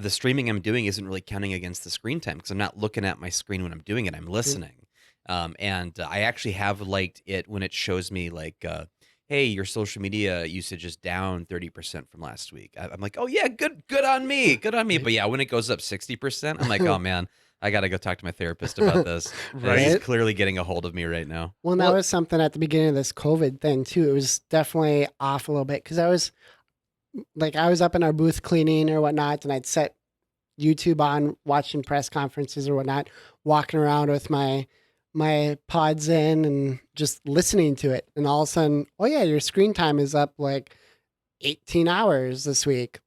Speaker 3: streaming I'm doing isn't really counting against the screen time because I'm not looking at my screen when I'm doing it. I'm listening. And I actually have liked it when it shows me like, hey, your social media usage is down 30% from last week. I'm like, oh yeah, good on me. Good on me. But yeah, when it goes up 60%, I'm like, oh man, I got to go talk to my therapist about this.
Speaker 1: Right.
Speaker 3: He's clearly getting a hold of me right now.
Speaker 4: Well, that was something at the beginning of this COVID thing too. It was definitely off a little bit because I was up in our booth cleaning or whatnot, and I'd set YouTube on, watching press conferences or whatnot, walking around with my pods in and just listening to it. And all of a sudden, oh yeah, your screen time is up like 18 hours this week.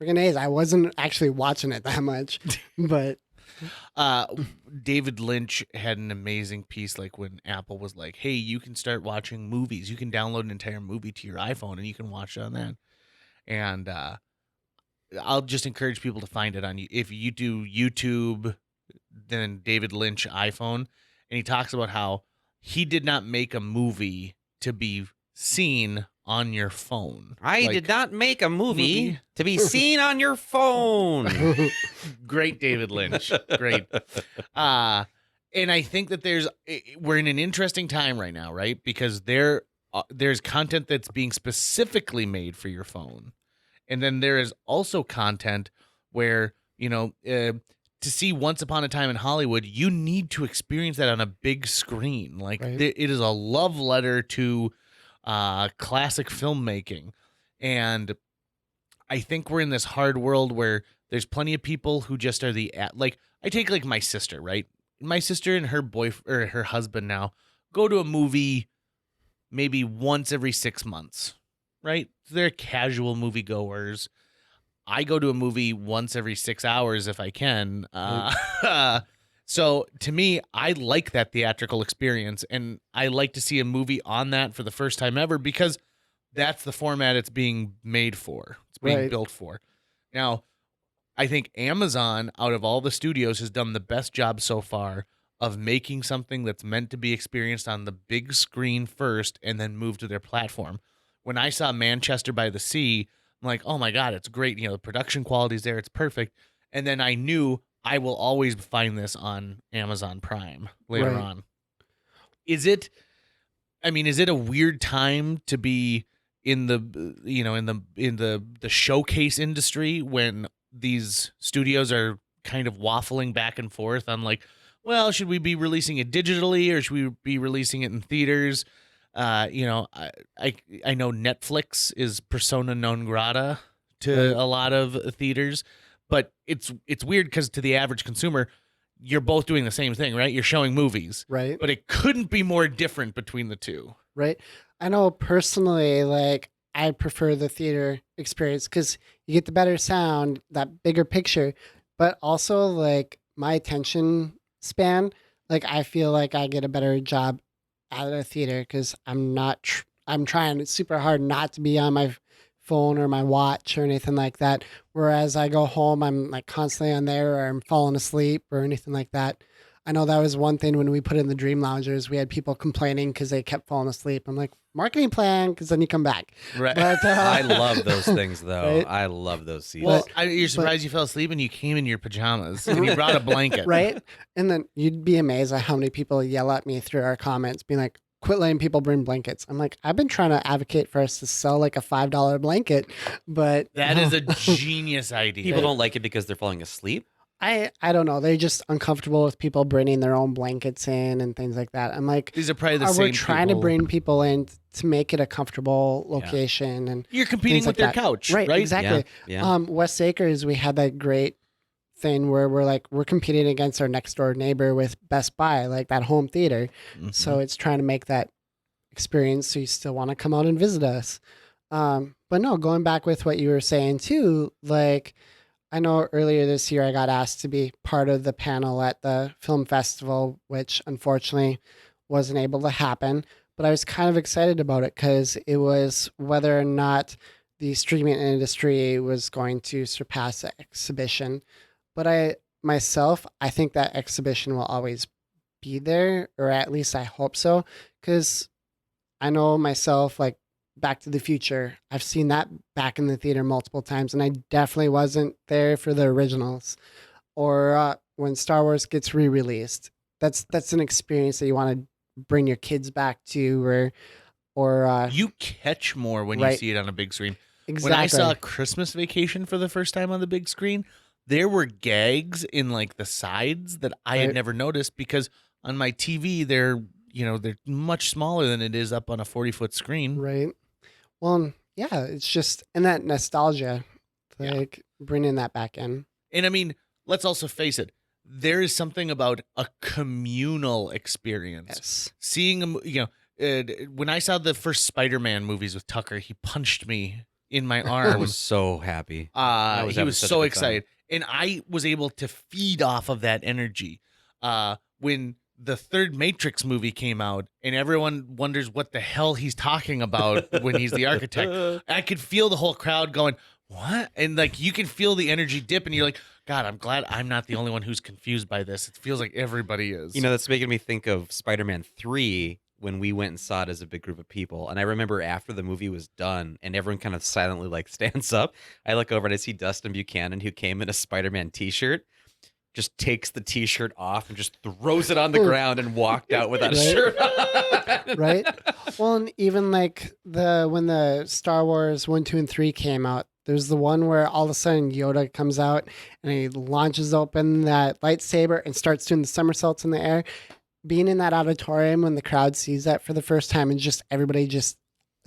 Speaker 4: Freaking A's. I wasn't actually watching it that much, but
Speaker 1: David Lynch had an amazing piece like when Apple was like, hey, you can start watching movies. You can download an entire movie to your iPhone and you can watch it on that. And I'll just encourage people to find it on you. If you do YouTube, then David Lynch iPhone, and he talks about how he did not make a movie to be seen on your phone.
Speaker 3: I did not make a movie to be seen on your phone.
Speaker 1: Great, David Lynch. Great. And I think that we're in an interesting time right now, right? Because there's content that's being specifically made for your phone. And then there is also content where, to see Once Upon a Time in Hollywood, you need to experience that on a big screen. Like
Speaker 4: Right.
Speaker 1: it is a love letter to classic filmmaking. And I think we're in this hard world where there's plenty of people who just are like, I take like my sister, right? My sister and her boyfriend or her husband now go to a movie maybe once every 6 months, right? They're casual moviegoers. I go to a movie once every 6 hours if I can. So to me, I like that theatrical experience, and I like to see a movie on that for the first time ever because that's the format it's being made for. It's being
Speaker 4: Right.
Speaker 1: built for. Now, I think Amazon, out of all the studios, has done the best job so far of making something that's meant to be experienced on the big screen first and then move to their platform. When I saw Manchester by the Sea, I'm like, oh my God, it's great. The production quality's there. It's perfect. And then I knew I will always find this on Amazon Prime later
Speaker 4: Right.
Speaker 1: on. Is it a weird time to be in the showcase industry when these studios are kind of waffling back and forth on like, well, should we be releasing it digitally or should we be releasing it in theaters? I know Netflix is persona non grata to a lot of theaters, but it's weird because to the average consumer, you're both doing the same thing, right? You're showing movies,
Speaker 4: Right.
Speaker 1: but it couldn't be more different between the two.
Speaker 4: Right. I know personally, like, I prefer the theater experience because you get the better sound, that bigger picture, but also like my attention span, like I feel like I get a better job at a theater because I'm trying super hard not to be on my phone or my watch or anything like that. Whereas I go home, I'm like constantly on there or I'm falling asleep or anything like that. I know that was one thing when we put in the Dream Loungers, we had people complaining because they kept falling asleep. I'm like, marketing plan, because then you come back.
Speaker 1: Right.
Speaker 4: But,
Speaker 3: I love those things, though.
Speaker 4: Right?
Speaker 3: I love those seats.
Speaker 1: Well, you're surprised you fell asleep and you came in your pajamas and you brought a blanket.
Speaker 4: Right? And then you'd be amazed at how many people yell at me through our comments being like, quit letting people bring blankets. I'm like, I've been trying to advocate for us to sell like a $5 blanket, but
Speaker 1: That is a genius idea.
Speaker 3: People don't like it because they're falling asleep.
Speaker 4: I don't know. They're just uncomfortable with people bringing their own blankets in and things like that. I'm like,
Speaker 1: These are probably the
Speaker 4: we're
Speaker 1: same
Speaker 4: trying
Speaker 1: people.
Speaker 4: to bring people in to make it a comfortable location and
Speaker 1: You're competing
Speaker 4: things
Speaker 1: with
Speaker 4: like
Speaker 1: their
Speaker 4: that.
Speaker 1: couch,
Speaker 4: right?
Speaker 1: right?
Speaker 4: Exactly.
Speaker 3: Yeah.
Speaker 4: West Acres, we had that great thing where we're competing against our next door neighbor with Best Buy, like that home theater.
Speaker 1: Mhm.
Speaker 4: So it's trying to make that experience so you still want to come out and visit us. But no, going back with what you were saying too, like I know earlier this year I got asked to be part of the panel at the film festival, which unfortunately wasn't able to happen. But I was kind of excited about it because it was whether or not the streaming industry was going to surpass the exhibition. But I think that exhibition will always be there, or at least I hope so, because I know myself, like Back to the Future, I've seen that back in the theater multiple times, and I definitely wasn't there for the originals. Or when Star Wars gets re-released, that's an experience that you want to bring your kids back to, or
Speaker 1: You catch more when you
Speaker 4: Right.
Speaker 1: see it on a big screen.
Speaker 4: exactly.
Speaker 1: When I saw Christmas Vacation for the first time on the big screen, there were gags in like the sides that I had
Speaker 4: Right.
Speaker 1: never noticed because on my TV they're much smaller than it is up on a 40-foot screen.
Speaker 4: Right. Well, yeah, it's just and that nostalgia,
Speaker 1: Yeah.
Speaker 4: like bringing that back in.
Speaker 1: And I mean, let's also face it, there is something about a communal experience.
Speaker 4: Yes.
Speaker 1: Seeing him, when I saw the first Spider-Man movies with Tucker, he punched me in my
Speaker 3: I
Speaker 1: arm.
Speaker 3: was so happy. I was
Speaker 1: He
Speaker 3: having
Speaker 1: was
Speaker 3: such a
Speaker 1: so
Speaker 3: good time.
Speaker 1: excited, and I was able to feed off of that energy. When the third Matrix movie came out, and everyone wonders what the hell he's talking about when he's the architect, I could feel the whole crowd going, "What?" And like you can feel the energy dip, and you're like, "God, I'm glad I'm not the only one who's confused by this." It feels like everybody is.
Speaker 3: That's making me think of Spider-Man 3 when we went and saw it as a big group of people. And I remember after the movie was done and everyone kind of silently like stands up, I look over and I see Dustin Buchanan, who came in a Spider-Man t-shirt, just takes the t-shirt off and just throws it on the ground and walked out without a shirt on.
Speaker 4: Right. Well, and even like when the Star Wars 1, 2, and 3 came out, there's the one where all of a sudden Yoda comes out and he launches open that lightsaber and starts doing the somersaults in the air. Being in that auditorium when the crowd sees that for the first time and just everybody just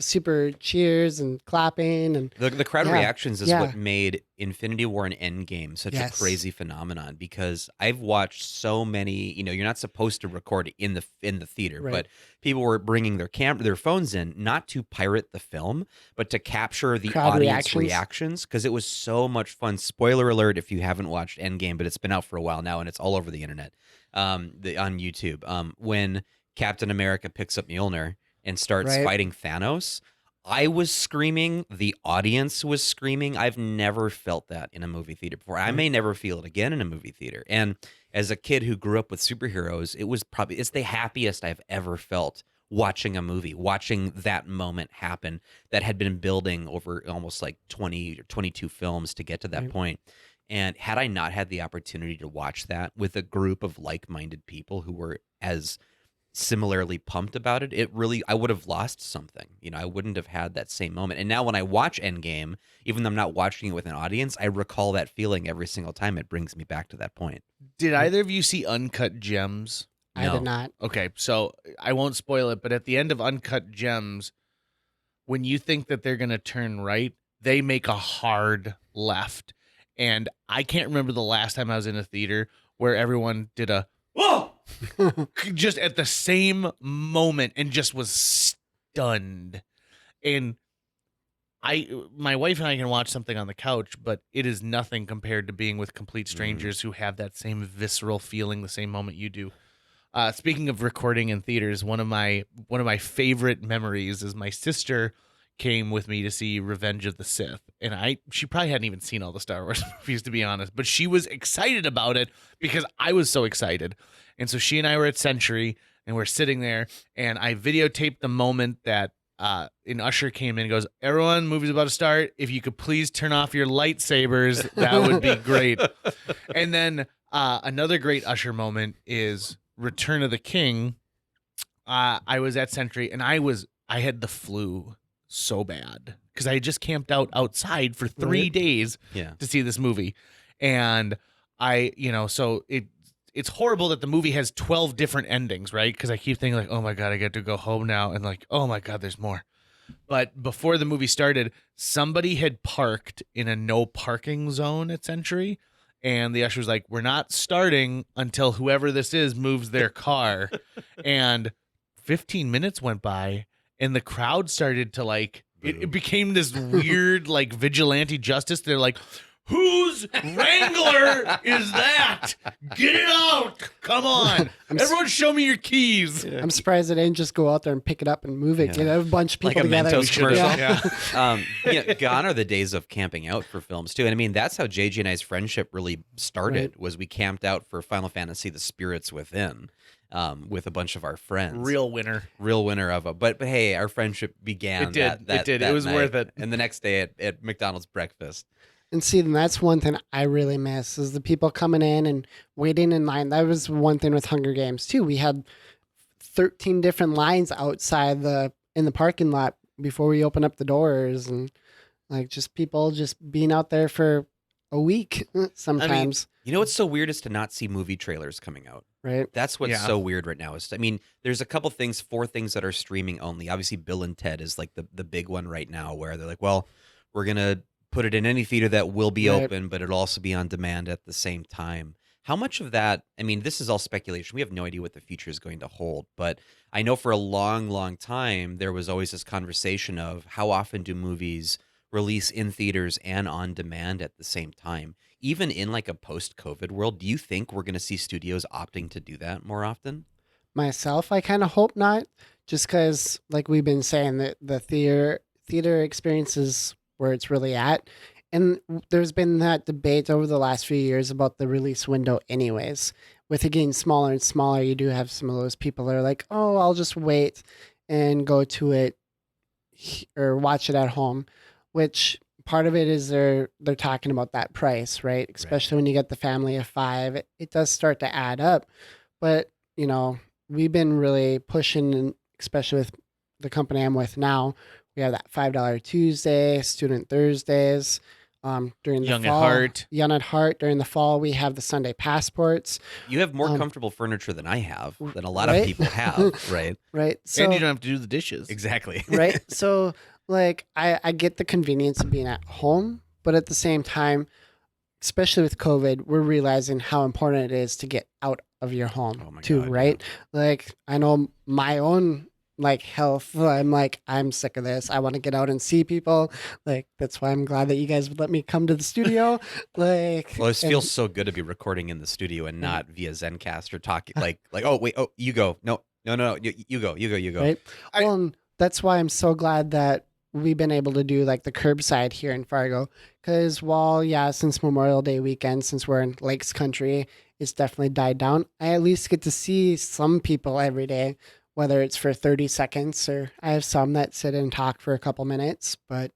Speaker 4: super cheers and clapping and
Speaker 3: the crowd
Speaker 4: Yeah.
Speaker 3: reactions is
Speaker 4: Yeah.
Speaker 3: what made Infinity War and Endgame such
Speaker 4: Yes.
Speaker 3: a crazy phenomenon, because I've watched so many, you're not supposed to record in the theater,
Speaker 4: Right.
Speaker 3: but people were bringing their phones in, not to pirate the film, but to capture the
Speaker 4: Crowd
Speaker 3: audience
Speaker 4: reactions.
Speaker 3: reactions, because it was so much fun. Spoiler alert if you haven't watched Endgame, but it's been out for a while now and it's all over the internet, on YouTube. When Captain America picks up Mjolnir and starts
Speaker 4: Right.
Speaker 3: fighting Thanos, I was screaming. The audience was screaming. I've never felt that in a movie theater before. I may never feel it again in a movie theater. And as a kid who grew up with superheroes, it's the happiest I've ever felt watching a movie, watching that moment happen that had been building over almost like 20 or 22 films to get to that
Speaker 4: Right.
Speaker 3: point. And had I not had the opportunity to watch that with a group of like-minded people who were as similarly pumped about it, I would have lost something. I wouldn't have had that same moment. And now when I watch Endgame, even though I'm not watching it with an audience, I recall that feeling every single time. It brings me back to that point.
Speaker 1: Did either of you see Uncut Gems?
Speaker 4: I
Speaker 3: No.
Speaker 4: did not.
Speaker 1: Okay, so I won't spoil it, but at the end of Uncut Gems, when you think that they're going to turn right, they make a hard left. And I can't remember the last time I was in a theater where everyone did a, whoa, just at the same moment and just was stunned. And my wife and I can watch something on the couch, but it is nothing compared to being with complete strangers who have that same visceral feeling the same moment you do. Speaking of recording in theaters, one of my favorite memories is my sister came with me to see Revenge of the Sith, and she probably hadn't even seen all the Star Wars movies, to be honest, but she was excited about it because I was so excited. And so she and I were at Century, and we're sitting there, and I videotaped the moment that an usher came in and goes, "Everyone, movie's about to start. If you could please turn off your lightsabers, that would be great." And then another great usher moment is Return of the King. I was at Century, and I had the flu so bad because I had just camped out outside for 3
Speaker 4: Right.
Speaker 1: days
Speaker 3: Yeah.
Speaker 1: to see this movie. And so it's horrible that the movie has 12 different endings, right? Because I keep thinking like, oh my God, I get to go home now. And like, oh my God, there's more. But before the movie started, somebody had parked in a no parking zone at Century. And the usher was like, we're not starting until whoever this is moves their car. And 15 minutes went by and the crowd started to like, it became this weird like vigilante justice. They're like, whose Wrangler is that? Get it out. Come on. Everyone show me your keys.
Speaker 4: I'm surprised they didn't just go out there and pick it up and move it.
Speaker 3: Yeah.
Speaker 4: Get a bunch of
Speaker 3: Like
Speaker 4: people
Speaker 3: a
Speaker 4: together.
Speaker 3: Mentos commercial?
Speaker 1: Yeah.
Speaker 3: Gone are the days of camping out for films too. And I mean, that's how JG and I's friendship really started.
Speaker 4: Right.
Speaker 3: Was we camped out for Final Fantasy: The Spirits Within, with a bunch of our friends.
Speaker 1: Real winner.
Speaker 3: Real winner of a. But hey, our friendship began.
Speaker 1: It did.
Speaker 3: That
Speaker 1: It did. It
Speaker 3: that
Speaker 1: was
Speaker 3: night.
Speaker 1: worth it.
Speaker 3: And the next day at McDonald's breakfast.
Speaker 4: And see, and that's one thing I really miss is the people coming in and waiting in line. That was one thing with Hunger Games too. We had 13 different lines outside in the parking lot before we open up the doors, and like just people just being out there for a week sometimes.
Speaker 3: You know what's so weird is to not see movie trailers coming out.
Speaker 4: Right?
Speaker 3: That's what's
Speaker 1: Yeah.
Speaker 3: so weird right now. I mean, there's a couple things, 4 things that are streaming only. Obviously, Bill and Ted is like the big one right now, where they're like, well, we're gonna put it in any theater that will be
Speaker 4: Right.
Speaker 3: open, but it'll also be on demand at the same time. How much of that? I mean, this is all speculation. We have no idea what the future is going to hold. But I know for a long, long time there was always this conversation of how often do movies release in theaters and on demand at the same time. Even in like a post-COVID world, do you think we're going to see studios opting to do that more often?
Speaker 4: Myself, I kind of hope not, just because, like we've been saying, that the theater experience is where it's really at. And there's been that debate over the last few years about the release window anyways. With it getting smaller and smaller, you do have some of those people that are like, oh, I'll just wait and go to it or watch it at home, which part of it is they're talking about that price, right? Especially when you get the family of 5, it does start to add up. But, we've been really pushing, especially with the company I'm with now. We have that $5 Tuesday, Student Thursdays. During the
Speaker 1: Young at
Speaker 4: fall,
Speaker 1: Heart.
Speaker 4: Young at Heart. During the fall, we have the Sunday passports.
Speaker 3: You have more
Speaker 4: Um,
Speaker 3: comfortable furniture than I have, than a lot
Speaker 4: right?
Speaker 3: of people have, right?
Speaker 4: Right. So,
Speaker 1: And you don't have to do the dishes.
Speaker 3: Exactly.
Speaker 4: right. So, like, I get the convenience of being at home, but at the same time, especially with COVID, we're realizing how important it is to get out of your home
Speaker 3: Oh my
Speaker 4: too,
Speaker 3: God,
Speaker 4: right? Like, I know my own health. I'm sick of this. I want to get out and see people. Like, that's why I'm glad that you guys would let me come to the studio. Like,
Speaker 3: Well, it
Speaker 4: and-
Speaker 3: feels so good to be recording in the studio and not via Zencast or talking like oh wait, oh you go. No, you go.
Speaker 4: right?
Speaker 1: I-
Speaker 4: Well, and that's why I'm so glad that we've been able to do like the curbside here in Fargo. Because since Memorial Day weekend, since we're in Lakes Country, it's definitely died down. I at least get to see some people every day, whether it's for 30 seconds or I have some that sit and talk for a couple minutes. But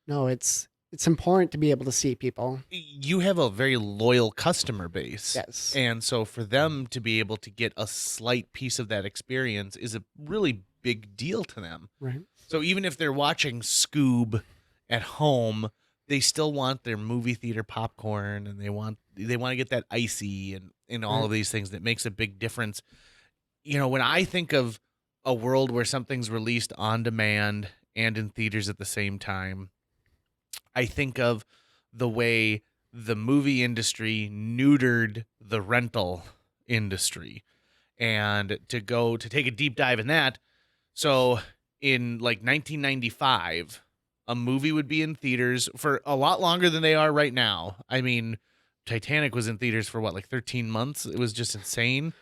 Speaker 4: no, it's important to be able to see people.
Speaker 1: You have a very loyal customer base.
Speaker 4: Yes.
Speaker 1: And so for them to be able to get a slight piece of that experience is a really big deal to them.
Speaker 4: Right.
Speaker 1: So even if they're watching Scoob at home, they still want their movie theater popcorn and they want to get that icy and all of these things. That makes a big difference. When I think of a world where something's released on demand and in theaters at the same time, I think of the way the movie industry neutered the rental industry. And to take a deep dive in that, so in like 1995, a movie would be in theaters for a lot longer than they are right now. I mean, Titanic was in theaters for like 13 months. It was just insane.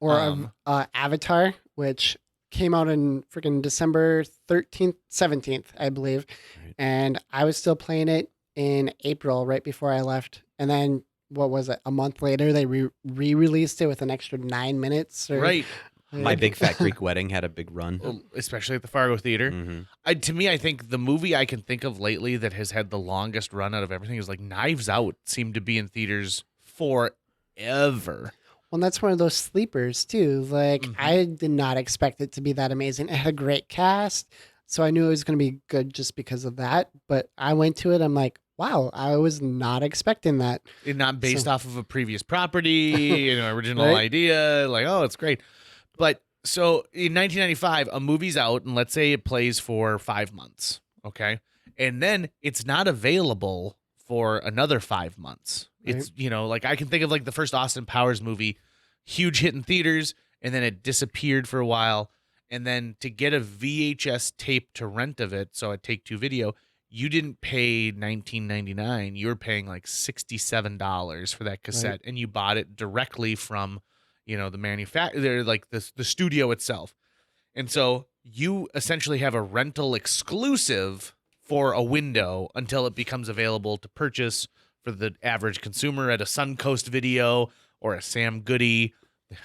Speaker 4: Or Avatar, which came out in freaking December 13th, 17th, I believe.
Speaker 3: Right.
Speaker 4: And I was still playing it in April, right before I left. And then, what was it? A month later, they re-released it with an extra 9 minutes.
Speaker 1: Right.
Speaker 3: My Big Fat Greek Wedding had a big run.
Speaker 1: Especially at the Fargo Theater.
Speaker 3: Mm-hmm.
Speaker 1: To me, I think the movie I can think of lately that has had the longest run out of everything is like Knives Out seemed to be in theaters forever.
Speaker 4: Well, that's one of those sleepers too. Like, I did not expect it to be that amazing. It had a great cast, so I knew it was going to be good just because of that. But I went to it, I'm like, wow, I was not expecting that.
Speaker 1: It's not based off of a previous property, original
Speaker 4: Right?
Speaker 1: idea. Like, oh, it's great. But so in 1995, a movie's out, and let's say it plays for 5 months, okay? And then it's not available for another 5 months. It's, like I can think of like the first Austin Powers movie, huge hit in theaters, and then it disappeared for a while. And then to get a VHS tape to rent of it, so at Take Two Video, you didn't pay $19.99. You were paying like $67 for that cassette, and you bought it directly from the manufacturer, like the studio itself. And so you essentially have a rental exclusive for a window until it becomes available to purchase for the average consumer at a Suncoast Video or a Sam Goody.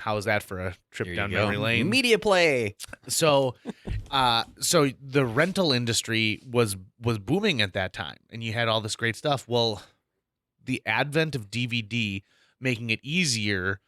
Speaker 1: How's that for a trip
Speaker 3: There
Speaker 1: down
Speaker 3: you go.
Speaker 1: memory lane?
Speaker 3: Media play.
Speaker 1: So the rental industry was booming at that time, and you had all this great stuff. Well, the advent of DVD making it easier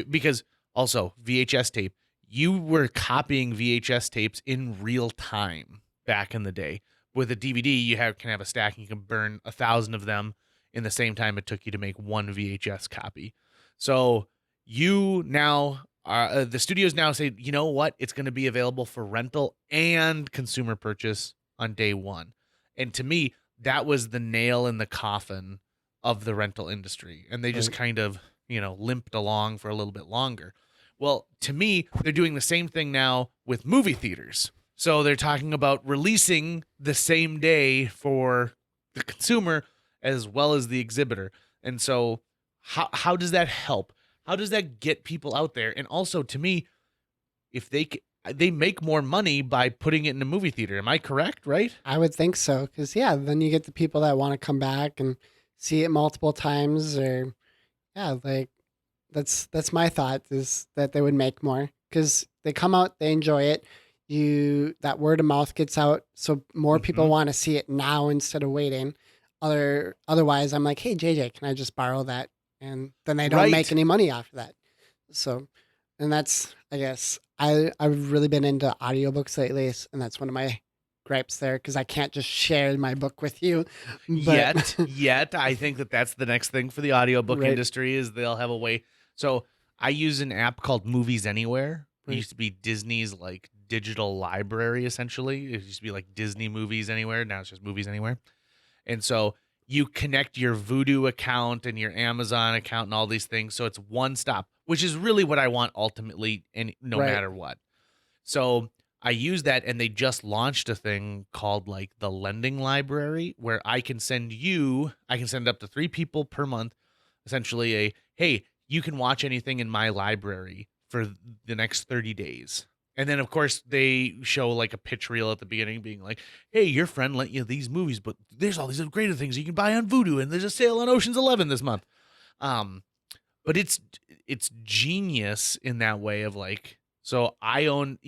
Speaker 1: because also VHS tape, you were copying VHS tapes in real time back in the day. With a DVD, you can have a stack and you can burn 1,000 of them in the same time it took you to make one VHS copy. So you now the studios now say, you know what? It's going to be available for rental and consumer purchase on day one. And to me, that was the nail in the coffin of the rental industry. And they just kind of, limped along for a little bit longer. Well, to me, they're doing the same thing now with movie theaters. So they're talking about releasing the same day for the consumer as well as the exhibitor. And so how does that help? How does that get people out there? And also, to me, if they make more money by putting it in a movie theater. Am I correct? Right?
Speaker 4: I would think so, because yeah, then you get the people that want to come back and see it multiple times, or yeah, like that's my thought is that they would make more because they come out, they enjoy it. That word of mouth gets out, so more people
Speaker 1: Mhm.
Speaker 4: want to see it now instead of waiting. Otherwise, I'm like, hey JJ, can I just borrow that? And then they don't make
Speaker 1: Right.
Speaker 4: any money off of that. So, and that's I guess I've really been into audiobooks lately, and that's one of my gripes there because I can't just share my book with you. But
Speaker 1: Yet, I think that that's the next thing for the audiobook
Speaker 4: right,
Speaker 1: industry is they'll have a way. So I use an app called Movies Anywhere. It
Speaker 4: right,
Speaker 1: used to be Disney's like digital library, essentially. It used to be like Disney Movies Anywhere. Now it's just Movies Anywhere. And so you connect your Vudu account and your Amazon account and all these things. So it's one stop, which is really what I want ultimately, and no
Speaker 4: right,
Speaker 1: matter what. So I use that, and they just launched a thing called like the lending library where I can send up to 3 people per month, essentially hey, you can watch anything in my library for the next 30 days. And then, of course, they show like a pitch reel at the beginning being like, hey, your friend lent you these movies, but there's all these greater things you can buy on Vudu, and there's a sale on Ocean's 11 this month. But it's genius in that way of like, so I own,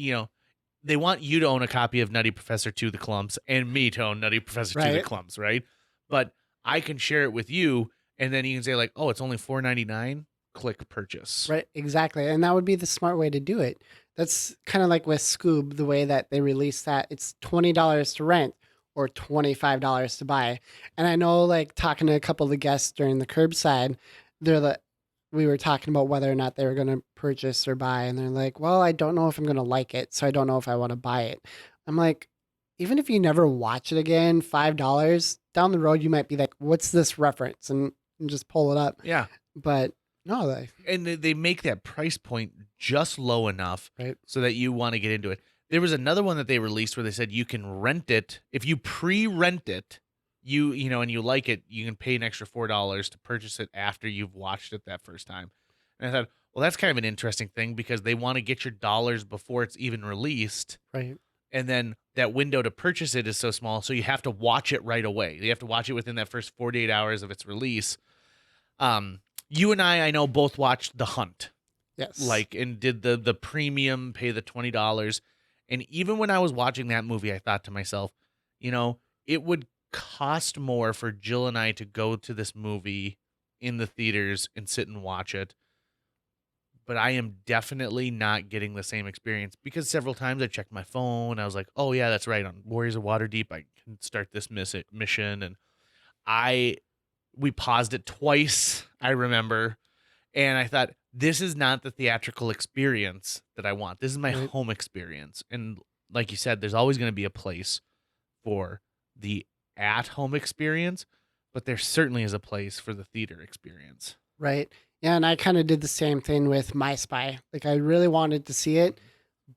Speaker 1: they want you to own a copy of Nutty Professor to the Clumps and me to own Nutty Professor to the
Speaker 4: right.
Speaker 1: Clumps, right? But I can share it with you, and then you can say like, oh, it's only $4.99. Click purchase.
Speaker 4: Right, exactly. And that would be the smart way to do it. That's kind of like with Scoob, the way that they release that. It's $20 to rent or $25 to buy. And I know, like, talking to a couple of the guests during the curbside, we were talking about whether or not they were going to purchase or buy. And they're like, well, I don't know if I'm going to like it. So I don't know if I want to buy it. I'm like, even if you never watch it again, $5 down the road, you might be like, what's this reference? And just pull it up.
Speaker 1: Yeah.
Speaker 4: But no,
Speaker 1: And they make that price point just low enough
Speaker 4: right.
Speaker 1: so that you want to get into it. There was another one that they released where they said you can rent it. If you pre-rent it, and you like it, you can pay an extra $4 to purchase it after you've watched it that first time. And I thought, well, that's kind of an interesting thing because they want to get your dollars before it's even released.
Speaker 4: Right.
Speaker 1: And then that window to purchase it is so small, so you have to watch it right away. You have to watch it within that first 48 hours of its release. You and I know, both watched The Hunt.
Speaker 4: Yes.
Speaker 1: And did the premium, pay the $20. And even when I was watching that movie, I thought to myself, it would cost more for Jill and I to go to this movie in the theaters and sit and watch it. But I am definitely not getting the same experience because several times I checked my phone. I was like, oh, yeah, that's right. On Warriors of Waterdeep, I can start this mission. And we paused it twice, I remember. And I thought, this is not the theatrical experience that I want. This is my
Speaker 4: Right.
Speaker 1: home experience. And like you said, there's always going to be a place for the at-home experience, but there certainly is a place for the theater experience.
Speaker 4: Right. Yeah, and I kind of did the same thing with My Spy. Like I really wanted to see it,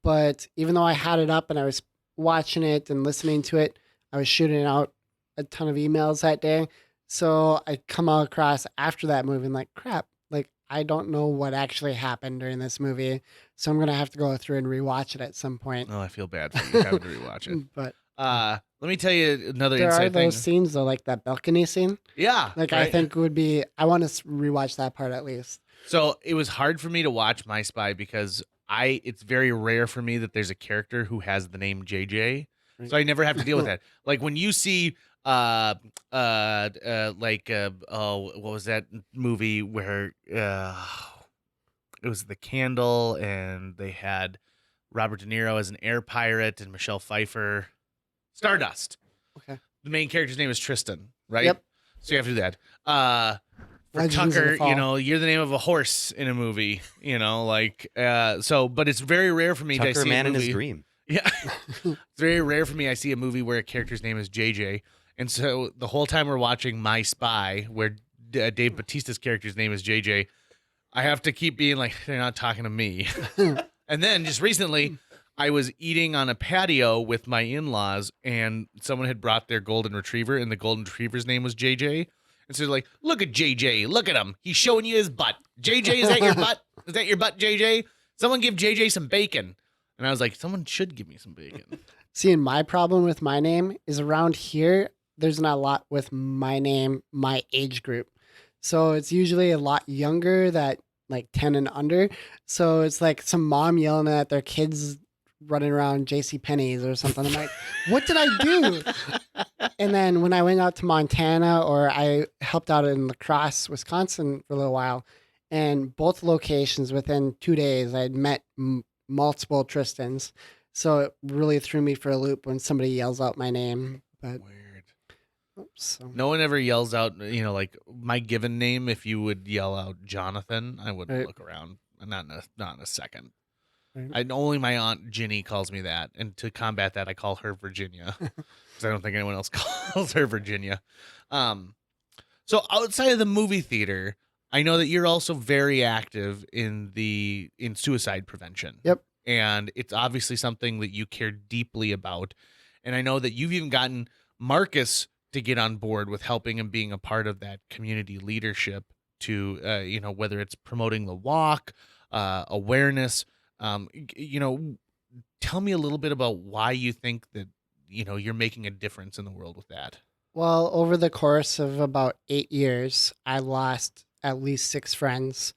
Speaker 4: but even though I had it up and I was watching it and listening to it, I was shooting out a ton of emails that day. So I come across after that movie and like, crap, like I don't know what actually happened during this movie. So I'm gonna have to go through and rewatch it at some point.
Speaker 1: Oh, I feel bad for you having to rewatch it.
Speaker 4: But
Speaker 1: Let me tell you another
Speaker 4: there are
Speaker 1: inside thing.
Speaker 4: those scenes though, like that balcony scene.
Speaker 1: Yeah.
Speaker 4: Like I
Speaker 1: right?
Speaker 4: think would be I want to rewatch that part at least.
Speaker 1: So it was hard for me to watch My Spy because it's very rare for me that there's a character who has the name JJ. So I never have to deal with that. Like when you see what was that movie where it was The Candle and they had Robert De Niro as an air pirate and Michelle Pfeiffer. Stardust.
Speaker 4: Okay.
Speaker 1: The main character's name is Tristan, right?
Speaker 4: Yep.
Speaker 1: So you have to do that. For
Speaker 4: Legends of the
Speaker 1: Tucker,
Speaker 4: Fall.
Speaker 1: you're the name of a horse in a movie, but it's very rare for me to
Speaker 3: Tucker,
Speaker 1: see
Speaker 3: man
Speaker 1: a
Speaker 3: in
Speaker 1: movie.
Speaker 3: his dream.
Speaker 1: Yeah. It's very rare for me I see a movie where a character's name is JJ. And so the whole time we're watching My Spy, where Dave Bautista's character's name is JJ, I have to keep being like, they're not talking to me. And then just recently, I was eating on a patio with my in-laws, and someone had brought their golden retriever, and the golden retriever's name was JJ. And so they're like, look at JJ. Look at him. He's showing you his butt. JJ, is that your butt? Is that your butt, JJ? Someone give JJ some bacon. And I was like, someone should give me some bacon.
Speaker 4: See, and my problem with my name is around here, there's not a lot with my name, my age group. So it's usually a lot younger, that like 10 and under. So it's like some mom yelling at their kids running around JC Penney's or something. I'm like, what did I do? And then when I went out to Montana, or I helped out in La Crosse, Wisconsin for a little while, and both locations within 2 days, I had met multiple Tristans. So it really threw me for a loop when somebody yells out my name. But
Speaker 1: Weird.
Speaker 4: so
Speaker 1: No one ever yells out, like my given name. If you would yell out Jonathan, I wouldn't
Speaker 4: Right.
Speaker 1: look around. Not in a second.
Speaker 4: Right.
Speaker 1: Only my aunt Ginny calls me that, and to combat that, I call her Virginia because I don't think anyone else calls her Virginia. So outside of the movie theater, I know that you're also very active in suicide prevention.
Speaker 4: Yep.
Speaker 1: And it's obviously something that you care deeply about. And I know that you've even gotten Marcus to get on board with helping and being a part of that community leadership to, whether it's promoting the walk, awareness. Tell me a little bit about why you think that, you're making a difference in the world with that.
Speaker 4: Well, over the course of about 8 years, I lost at least 6 friends.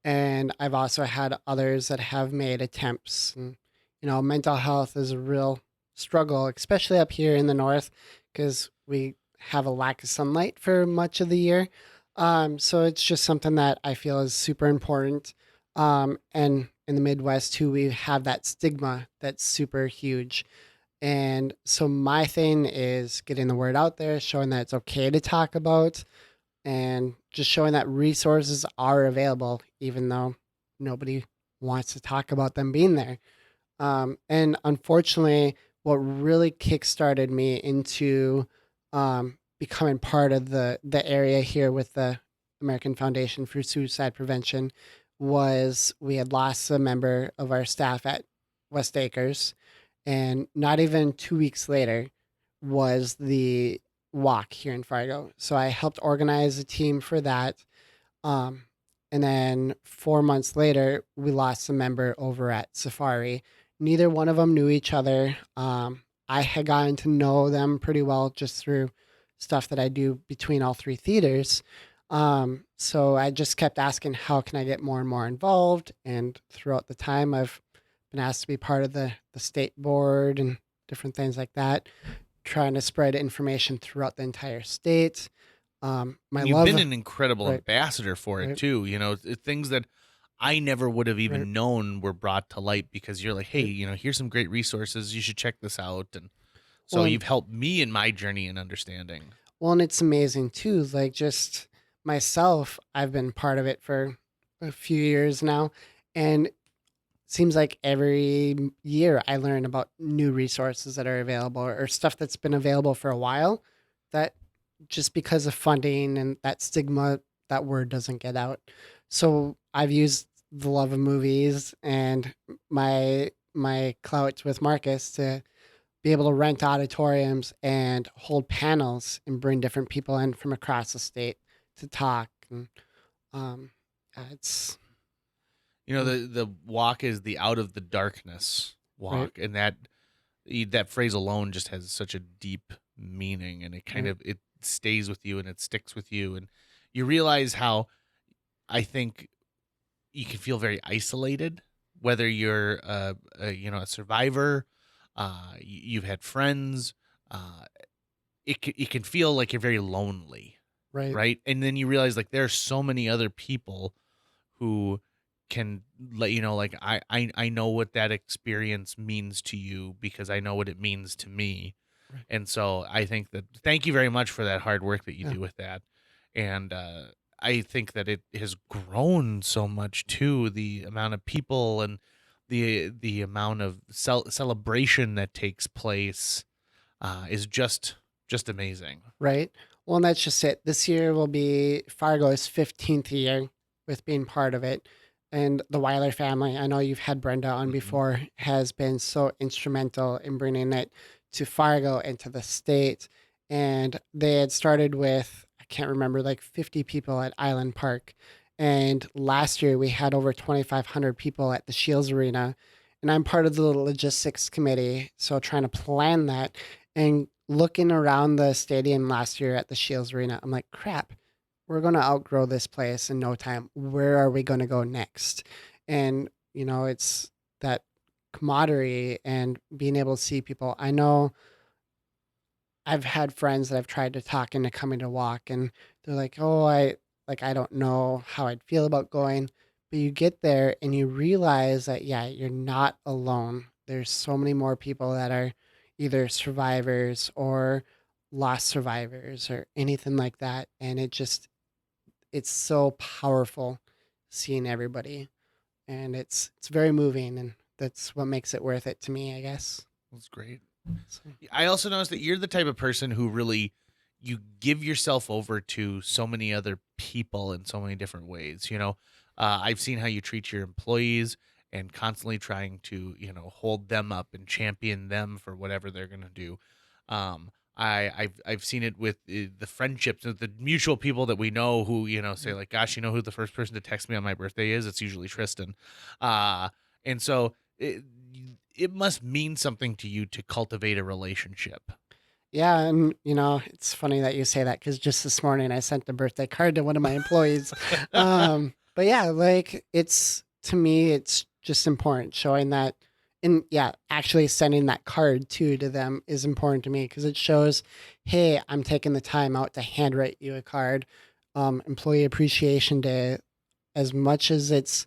Speaker 4: And I've also had others that have made attempts. And, mental health is a real struggle, especially up here in the north, because we have a lack of sunlight for much of the year. So it's just something that I feel is super important. And in the Midwest, too, we have that stigma that's super huge. And so my thing is getting the word out there, showing that it's okay to talk about, and just showing that resources are available, even though nobody wants to talk about them being there. And unfortunately, what really kickstarted me into becoming part of the area here with the American Foundation for Suicide Prevention was we had lost a member of our staff at West Acres, and not even 2 weeks later was the walk here in Fargo. So I helped organize a team for that. Um, and then 4 months later, we lost a member over at Safari. Neither one of them knew each other. I had gotten to know them pretty well just through stuff that I do between all three theaters. So I just kept asking, how can I get more and more involved? And throughout the time, I've been asked to be part of the state board and different things like that, trying to spread information throughout the entire state.
Speaker 1: You've been an incredible
Speaker 4: Right.
Speaker 1: ambassador for it
Speaker 4: Right.
Speaker 1: too. Things that I never would have even
Speaker 4: Right.
Speaker 1: known were brought to light because you're like, hey, here's some great resources. You should check this out. And so
Speaker 4: Well,
Speaker 1: you've helped me in my journey and understanding.
Speaker 4: Well, and it's amazing too. Like just myself, I've been part of it for a few years now, and it seems like every year I learn about new resources that are available, or stuff that's been available for a while that just because of funding and that stigma, that word doesn't get out. So I've used the love of movies and my clout with Marcus to be able to rent auditoriums and hold panels and bring different people in from across the state to talk. And um, it's
Speaker 1: The walk is the out of the darkness walk, and that phrase alone just has such a deep meaning, and it kind of it stays with you and it sticks with you, and you realize how I think you can feel very isolated, whether you're a survivor, you've had friends, it can feel like you're very lonely, right? And then you realize like there are so many other people who can let you know, like I know what that experience means to you because I know what it means to me.
Speaker 4: Right.
Speaker 1: And so I think that thank you very much for that hard work that you do with that. And I think that it has grown so much too, the amount of people and the amount of celebration that takes place is just amazing.
Speaker 4: right. Well, and that's just it. This year will be Fargo's 15th year with being part of it. And the Weiler family, I know you've had Brenda on before, has been so instrumental in bringing it to Fargo and to the state. And they had started with, I can't remember, like 50 people at Island Park. And last year we had over 2,500 people at the Shields Arena. and I'm part of the logistics committee, so trying to plan that and looking around the stadium last year at the Shields Arena, I'm like, crap, we're going to outgrow this place in no time. Where are we going to go next? And, it's that camaraderie and being able to see people. I know I've had friends that I've tried to talk into coming to walk, and they're like, "Oh, I don't know how I'd feel about going." But you get there and you realize that yeah, you're not alone. There's so many more people that are either survivors or lost survivors or anything like that, and it's so powerful seeing everybody, and it's very moving, and that's what makes it worth it to me, I guess.
Speaker 1: That's great.
Speaker 4: So,
Speaker 1: I also noticed that you're the type of person who really you give yourself over to so many other people in so many different ways. I've seen how you treat your employees and constantly trying to hold them up and champion them for whatever they're going to do. I've seen it with the friendships, the mutual people that we know who say like, gosh, who the first person to text me on my birthday is? It's usually Tristan. And so it must mean something to you to cultivate a relationship.
Speaker 4: yeah, and it's funny that you say that because just this morning I sent a birthday card to one of my employees. But yeah, like to me, it's just important showing that, and yeah, actually sending that card to them is important to me because it shows, hey, I'm taking the time out to handwrite you a card. Employee Appreciation Day, as much as it's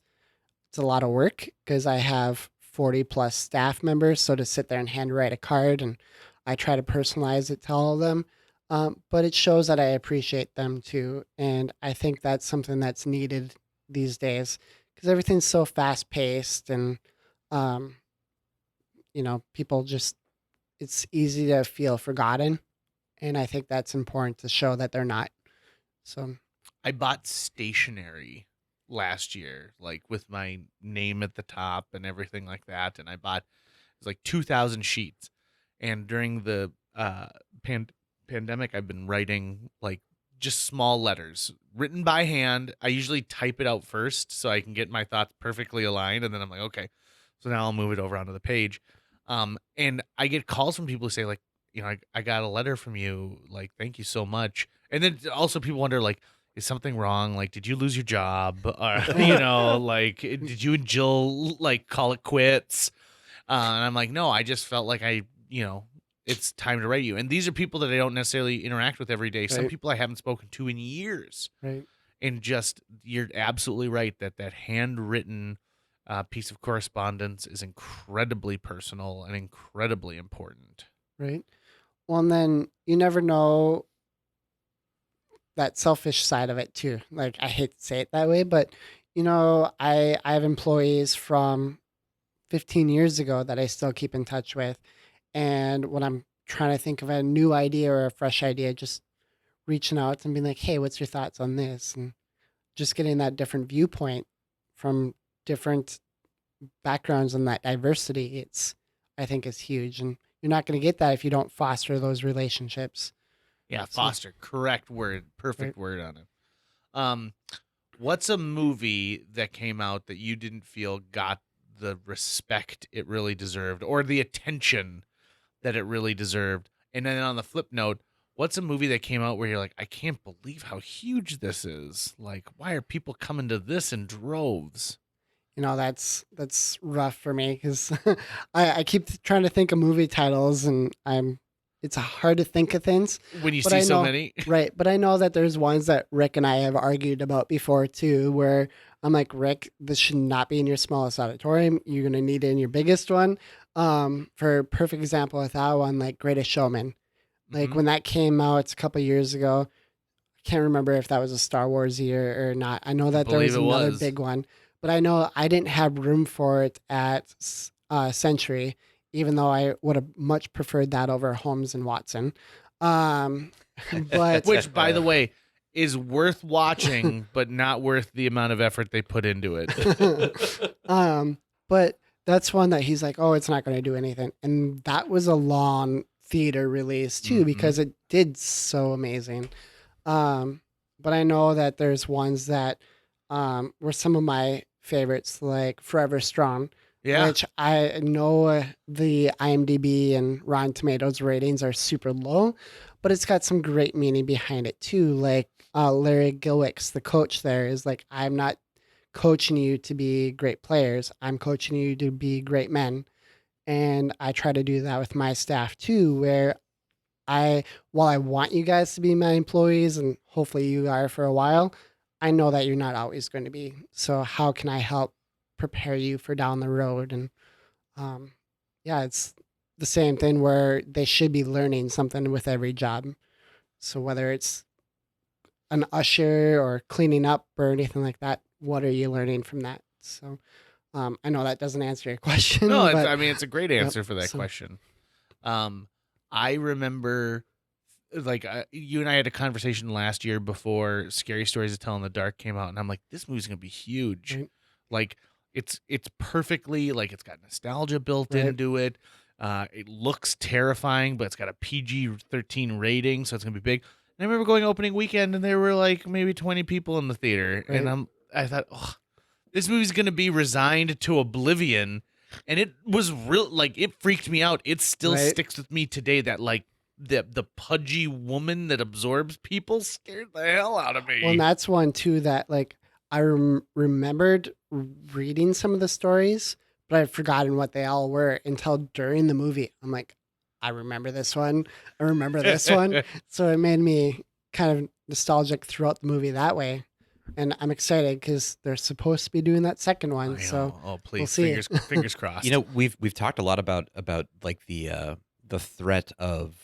Speaker 4: a lot of work because I have 40 plus staff members. So to sit there and handwrite a card, and I try to personalize it to all of them. But it shows that I appreciate them too. And I think that's something that's needed these days because everything's so fast paced and, um, people just, it's easy to feel forgotten. And I think that's important to show that they're not. So,
Speaker 1: I bought stationery last year, like with my name at the top and everything like that. And I bought it was like 2,000 sheets. And during the pandemic, I've been writing like just small letters written by hand. I usually type it out first so I can get my thoughts perfectly aligned, and then I'm like, okay, so now I'll move it over onto the page. And I get calls from people who say like, I got a letter from you, like thank you so much. And then also people wonder like, is something wrong? Like, did you lose your job? Or like, did you and Jill like call it quits? And I'm like, no, I just felt like it's time to write you. And these are people that I don't necessarily interact with every day. Some
Speaker 4: Right.
Speaker 1: people I haven't spoken to in years.
Speaker 4: right.
Speaker 1: And just, you're absolutely right that handwritten piece of correspondence is incredibly personal and incredibly important.
Speaker 4: Right. Well, and then you never know that selfish side of it too. Like I hate to say it that way, but I have employees from 15 years ago that I still keep in touch with. And when I'm trying to think of a new idea or a fresh idea, just reaching out and being like, hey, what's your thoughts on this? And just getting that different viewpoint from different backgrounds and that diversity, I think is huge. And you're not going to get that if you don't foster those relationships.
Speaker 1: Yeah,
Speaker 4: So-
Speaker 1: foster, correct word, perfect
Speaker 4: Right.
Speaker 1: word on it. What's a movie that came out that you didn't feel got the respect it really deserved or the attention that it really deserved? And then on the flip note, what's a movie that came out where you're like, I can't believe how huge this is? Like, why are people coming to this in droves?
Speaker 4: That's rough for me because I keep trying to think of movie titles and it's hard to think of things.
Speaker 1: When you
Speaker 4: But
Speaker 1: see
Speaker 4: I
Speaker 1: so
Speaker 4: know-
Speaker 1: many.
Speaker 4: Right. But I know that there's ones that Rick and I have argued about before too, where I'm like, Rick, this should not be in your smallest auditorium. You're going to need it in your biggest one. For a perfect example with that one, like Greatest Showman. Like
Speaker 1: Mhm.
Speaker 4: when that came out a couple years ago, I can't remember if that was a Star Wars year or not. I know that there
Speaker 1: believe
Speaker 4: was
Speaker 1: it
Speaker 4: another
Speaker 1: was.
Speaker 4: big one, but I know I didn't have room for it at Century, even though I would have much preferred that over Holmes and Watson. But
Speaker 1: Which, by the way, is worth watching, but not worth the amount of effort they put into it.
Speaker 4: but that's one that he's like, oh, it's not going to do anything, and that was a long theater release too
Speaker 1: Mhm.
Speaker 4: because it did so amazing. But I know that there's ones that were some of my favorites, like Forever Strong.
Speaker 1: Yeah.
Speaker 4: which I know the IMDb and Rotten Tomatoes ratings are super low, but it's got some great meaning behind it too. Like Larry Gilwick's, the coach there, is like, I'm not coaching you to be great players. I'm coaching you to be great men. And I try to do that with my staff too, where while I want you guys to be my employees and hopefully you are for a while, I know that you're not always going to be. So how can I help prepare you for down the road? And um, yeah, it's the same thing where they should be learning something with every job. So whether it's an usher or cleaning up or anything like that, what are you learning from that? So I know that doesn't answer your question.
Speaker 1: No,
Speaker 4: but
Speaker 1: I mean it's a great answer for that
Speaker 4: so-
Speaker 1: question. I remember, like, you and I had a conversation last year before Scary Stories to Tell in the Dark came out, and I'm like, this movie's gonna be huge.
Speaker 4: Right.
Speaker 1: Like, it's perfectly, like, it's got nostalgia built
Speaker 4: Right.
Speaker 1: into it. It looks terrifying, but it's got a PG-13 rating, so it's gonna be big. And I remember going opening weekend, and there were like maybe 20 people in the theater,
Speaker 4: Right.
Speaker 1: and I thought, oh, this movie's gonna be resigned to oblivion. And it was real, like, it freaked me out. It still
Speaker 4: Right.
Speaker 1: sticks with me today that, like, the pudgy woman that absorbs people scared the hell out of me.
Speaker 4: Well, and that's one too that like I remembered reading some of the stories, but I'd forgotten what they all were until during the movie. I'm like, I remember this one. I remember this one. So it made me kind of nostalgic throughout the movie that way. And I'm excited because they're supposed to be doing that second one.
Speaker 1: Oh, please,
Speaker 4: see.
Speaker 1: fingers crossed.
Speaker 3: You know, we've talked a lot about like the threat of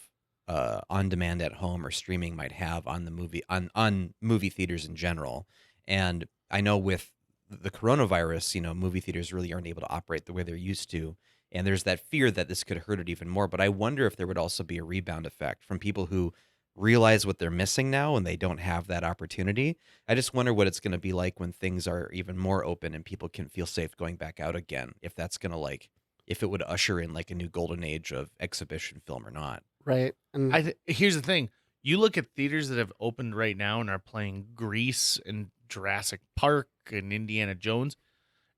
Speaker 3: on demand at home or streaming might have on the movie on movie theaters in general. And I know with the coronavirus, you know, movie theaters really aren't able to operate the way they're used to. And there's that fear that this could hurt it even more. But I wonder if there would also be a rebound effect from people who realize what they're missing now and they don't have that opportunity. I just wonder what it's going to be like when things are even more open and people can feel safe going back out again. If that's going to like, if it would usher in like a new golden age of exhibition film or not.
Speaker 4: right. And
Speaker 1: Here's the thing: you look at theaters that have opened right now and are playing Grease and Jurassic Park and Indiana Jones,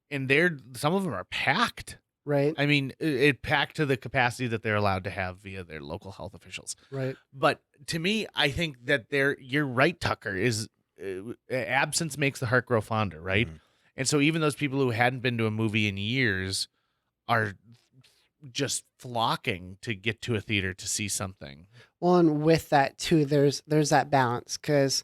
Speaker 1: and some of them are packed.
Speaker 4: right.
Speaker 1: I mean, it packed to the capacity that they're allowed to have via their local health officials.
Speaker 4: Right.
Speaker 1: But to me, I think that you're right, Tucker, is absence makes the heart grow fonder, right?
Speaker 3: Mhm.
Speaker 1: And so even those people who hadn't been to a movie in years are just flocking to get to a theater to see something.
Speaker 4: Well, and with that too, there's that balance because,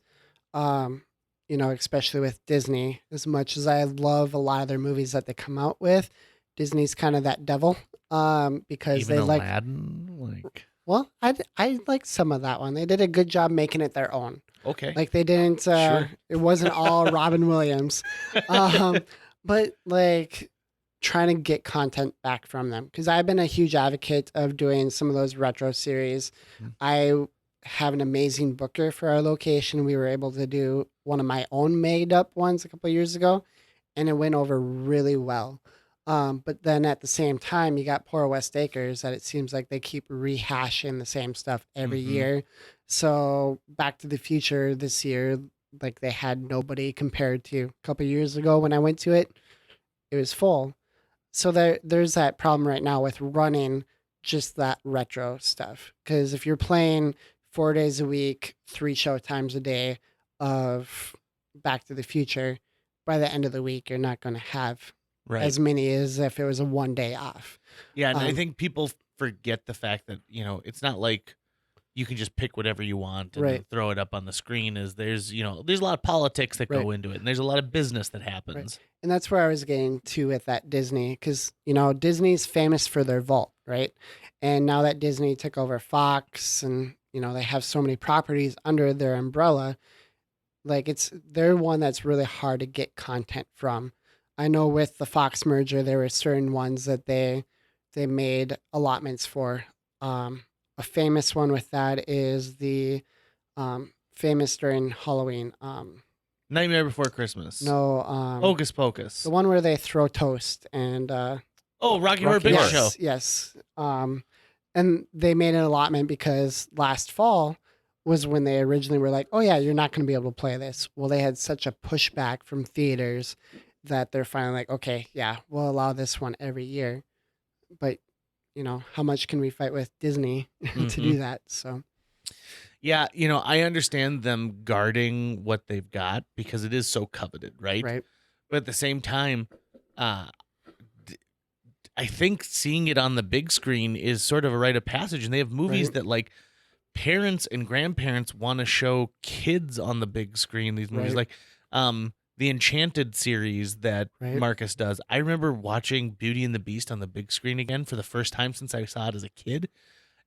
Speaker 4: you know, especially with Disney, as much as I love a lot of their movies that they come out with, Disney's kind of that devil, because
Speaker 1: Even
Speaker 4: they like.
Speaker 1: Aladdin, like,
Speaker 4: Well, I like some of that one. They did a good job making it their own.
Speaker 1: okay,
Speaker 4: Like they didn't.
Speaker 1: Sure.
Speaker 4: It wasn't all Robin Williams, but like trying to get content back from them because I've been a huge advocate of doing some of those retro series.
Speaker 1: Mhm.
Speaker 4: I have an amazing booker for our location. We were able to do one of my own made up ones a couple of years ago, and it went over really well. But then at the same time, you got poor West Acres that it seems like they keep rehashing the same stuff every
Speaker 1: Mhm.
Speaker 4: year. So Back to the Future this year, like they had nobody compared to a couple of years ago when I went to it. It was full. So there's that problem right now with running just that retro stuff. Because if you're playing 4 days a week, 3 show times a day of Back to the Future, by the end of the week, you're not going to have
Speaker 1: right.
Speaker 4: as many as if it was a 1 day off.
Speaker 1: Yeah, and I
Speaker 4: Um,
Speaker 1: think people forget the fact that, you know, it's not like you can just pick whatever you want and then
Speaker 4: Right.
Speaker 1: throw it up on the screen. There's a lot of politics that go
Speaker 4: Right.
Speaker 1: into it, and there's a lot of business that happens.
Speaker 4: And that's where I was getting to with that Disney, because, you know, Disney's famous for their vault, right? And now that Disney took over Fox and, you know, they have so many properties under their umbrella, like they're one that's really hard to get content from. I know with the Fox merger, there were certain ones that they made allotments for. A famous one with that is the famous during Halloween.
Speaker 1: Nightmare Before Christmas.
Speaker 4: No,
Speaker 1: Hocus Pocus.
Speaker 4: the one where they throw toast and
Speaker 1: Rocky Horror
Speaker 3: Rocky
Speaker 1: Picture
Speaker 3: Horror.
Speaker 1: Show.
Speaker 4: yes. And they made an allotment because last fall was when they originally were like, oh yeah, you're not going to be able to play this. Well, they had such a pushback from theaters that they're finally like, okay, yeah, we'll allow this one every year. But, how much can we fight with Disney to do that? So,
Speaker 1: yeah, I understand them guarding what they've got because it is so coveted, right?
Speaker 4: right.
Speaker 1: But at the same time, I think seeing it on the big screen is sort of a rite of passage. And they have movies
Speaker 4: Right.
Speaker 1: that like parents and grandparents want to show kids on the big screen. These movies,
Speaker 4: Right.
Speaker 1: like the Enchanted series that
Speaker 4: Right.
Speaker 1: Marcus does. I remember watching Beauty and the Beast on the big screen again for the first time since I saw it as a kid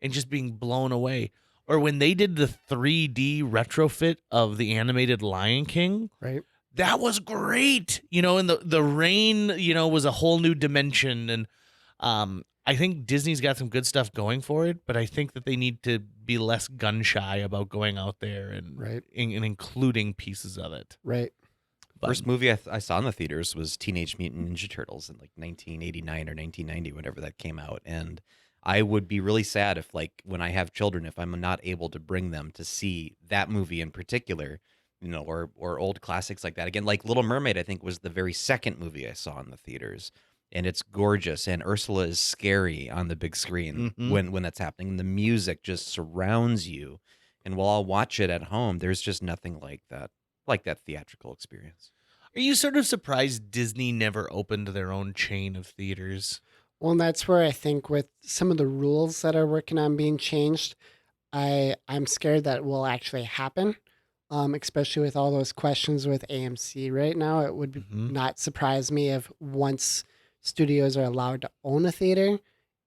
Speaker 1: and just being blown away. Or when they did the 3D retrofit of the animated Lion King,
Speaker 4: Right.
Speaker 1: that was great. And the rain, was a whole new dimension. And I think Disney's got some good stuff going for it, but I think that they need to be less gun shy about going out there and,
Speaker 4: Right.
Speaker 1: and including pieces of it.
Speaker 4: Right.
Speaker 1: But,
Speaker 3: First movie I saw in the theaters was Teenage Mutant Ninja Turtles in like 1989 or 1990, whenever that came out. And I would be really sad if, like, when I have children, if I'm not able to bring them to see that movie in particular, or old classics like that. Again, like Little Mermaid, I think was the very second movie I saw in the theaters. And it's gorgeous, and Ursula is scary on the big screen when that's happening. And the music just surrounds you. And while I'll watch it at home, there's just nothing like that theatrical experience.
Speaker 1: Are you sort of surprised Disney never opened their own chain of theaters?
Speaker 4: Well, and that's where I think with some of the rules that are working on being changed, I'm scared that will actually happen. Especially with all those questions with AMC right now, it would not surprise me if once studios are allowed to own a theater,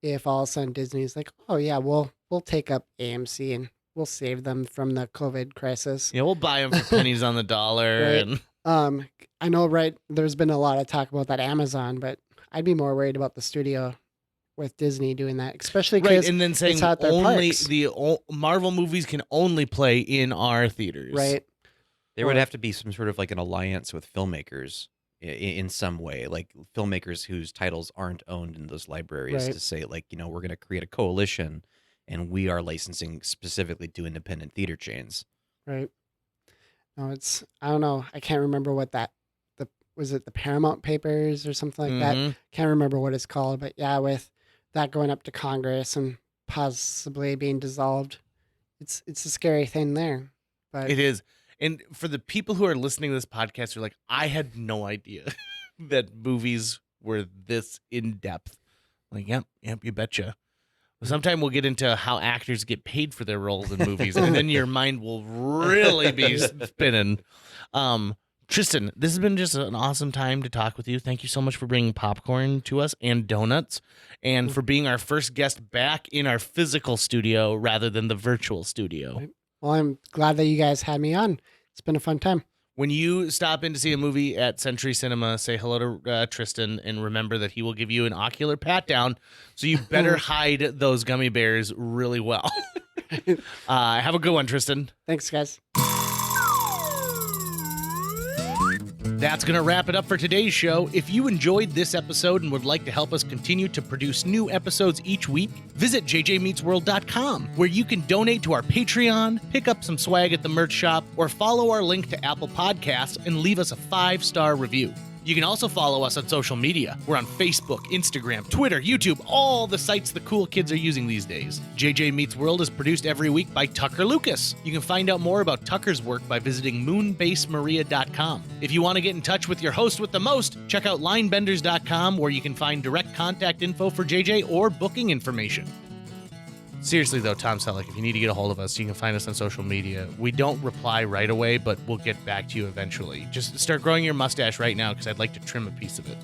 Speaker 4: if all of a sudden Disney's like, oh yeah, we'll take up AMC and we'll save them from the COVID crisis.
Speaker 1: Yeah, we'll buy them for pennies on the dollar.
Speaker 4: Right.
Speaker 1: And
Speaker 4: I know, right? There's been a lot of talk about that Amazon, but I'd be more worried about the studio with Disney doing that, especially
Speaker 1: right,
Speaker 4: because
Speaker 1: and then saying
Speaker 4: at their
Speaker 1: only
Speaker 4: parks.
Speaker 1: Marvel movies can only play in our theaters.
Speaker 4: right.
Speaker 3: There would have to be some sort of like an alliance with filmmakers in some way, like filmmakers whose titles aren't owned in those libraries,
Speaker 4: Right.
Speaker 3: to say, like, we're going to create a coalition and we are licensing specifically to independent theater chains.
Speaker 4: Right. No, I don't know. I can't remember what was it the Paramount Papers or something like that?
Speaker 1: Mhm.
Speaker 4: Can't remember what it's called, but yeah, with that going up to Congress and possibly being dissolved, it's a scary thing there. But
Speaker 1: It is. And for the people who are listening to this podcast who are like, I had no idea that movies were this in depth. Like, yep, you betcha. Sometime we'll get into how actors get paid for their roles in movies, and then your mind will really be spinning. Tristan, this has been just an awesome time to talk with you. Thank you so much for bringing popcorn to us and donuts, and for being our first guest back in our physical studio rather than the virtual studio.
Speaker 4: well, I'm glad that you guys had me on. It's been a fun time.
Speaker 1: When you stop in to see a movie at Century Cinema, say hello to Tristan and remember that he will give you an ocular pat down. So you better hide those gummy bears really well. Have a good one, Tristan.
Speaker 4: Thanks, guys.
Speaker 1: That's going to wrap it up for today's show. If you enjoyed this episode and would like to help us continue to produce new episodes each week, visit jjmeetsworld.com, where you can donate to our Patreon, pick up some swag at the merch shop, or follow our link to Apple Podcasts and leave us a 5-star review. You can also follow us on social media. We're on Facebook, Instagram, Twitter, YouTube, all the sites the cool kids are using these days. JJ Meets World is produced every week by Tucker Lucas. You can find out more about Tucker's work by visiting moonbasemaria.com. If you want to get in touch with your host with the most, check out linebenders.com, where you can find direct contact info for JJ or booking information. Seriously, though, Tom Selleck, if you need to get a hold of us, you can find us on social media. We don't reply right away, but we'll get back to you eventually. Just start growing your mustache right now because I'd like to trim a piece of it.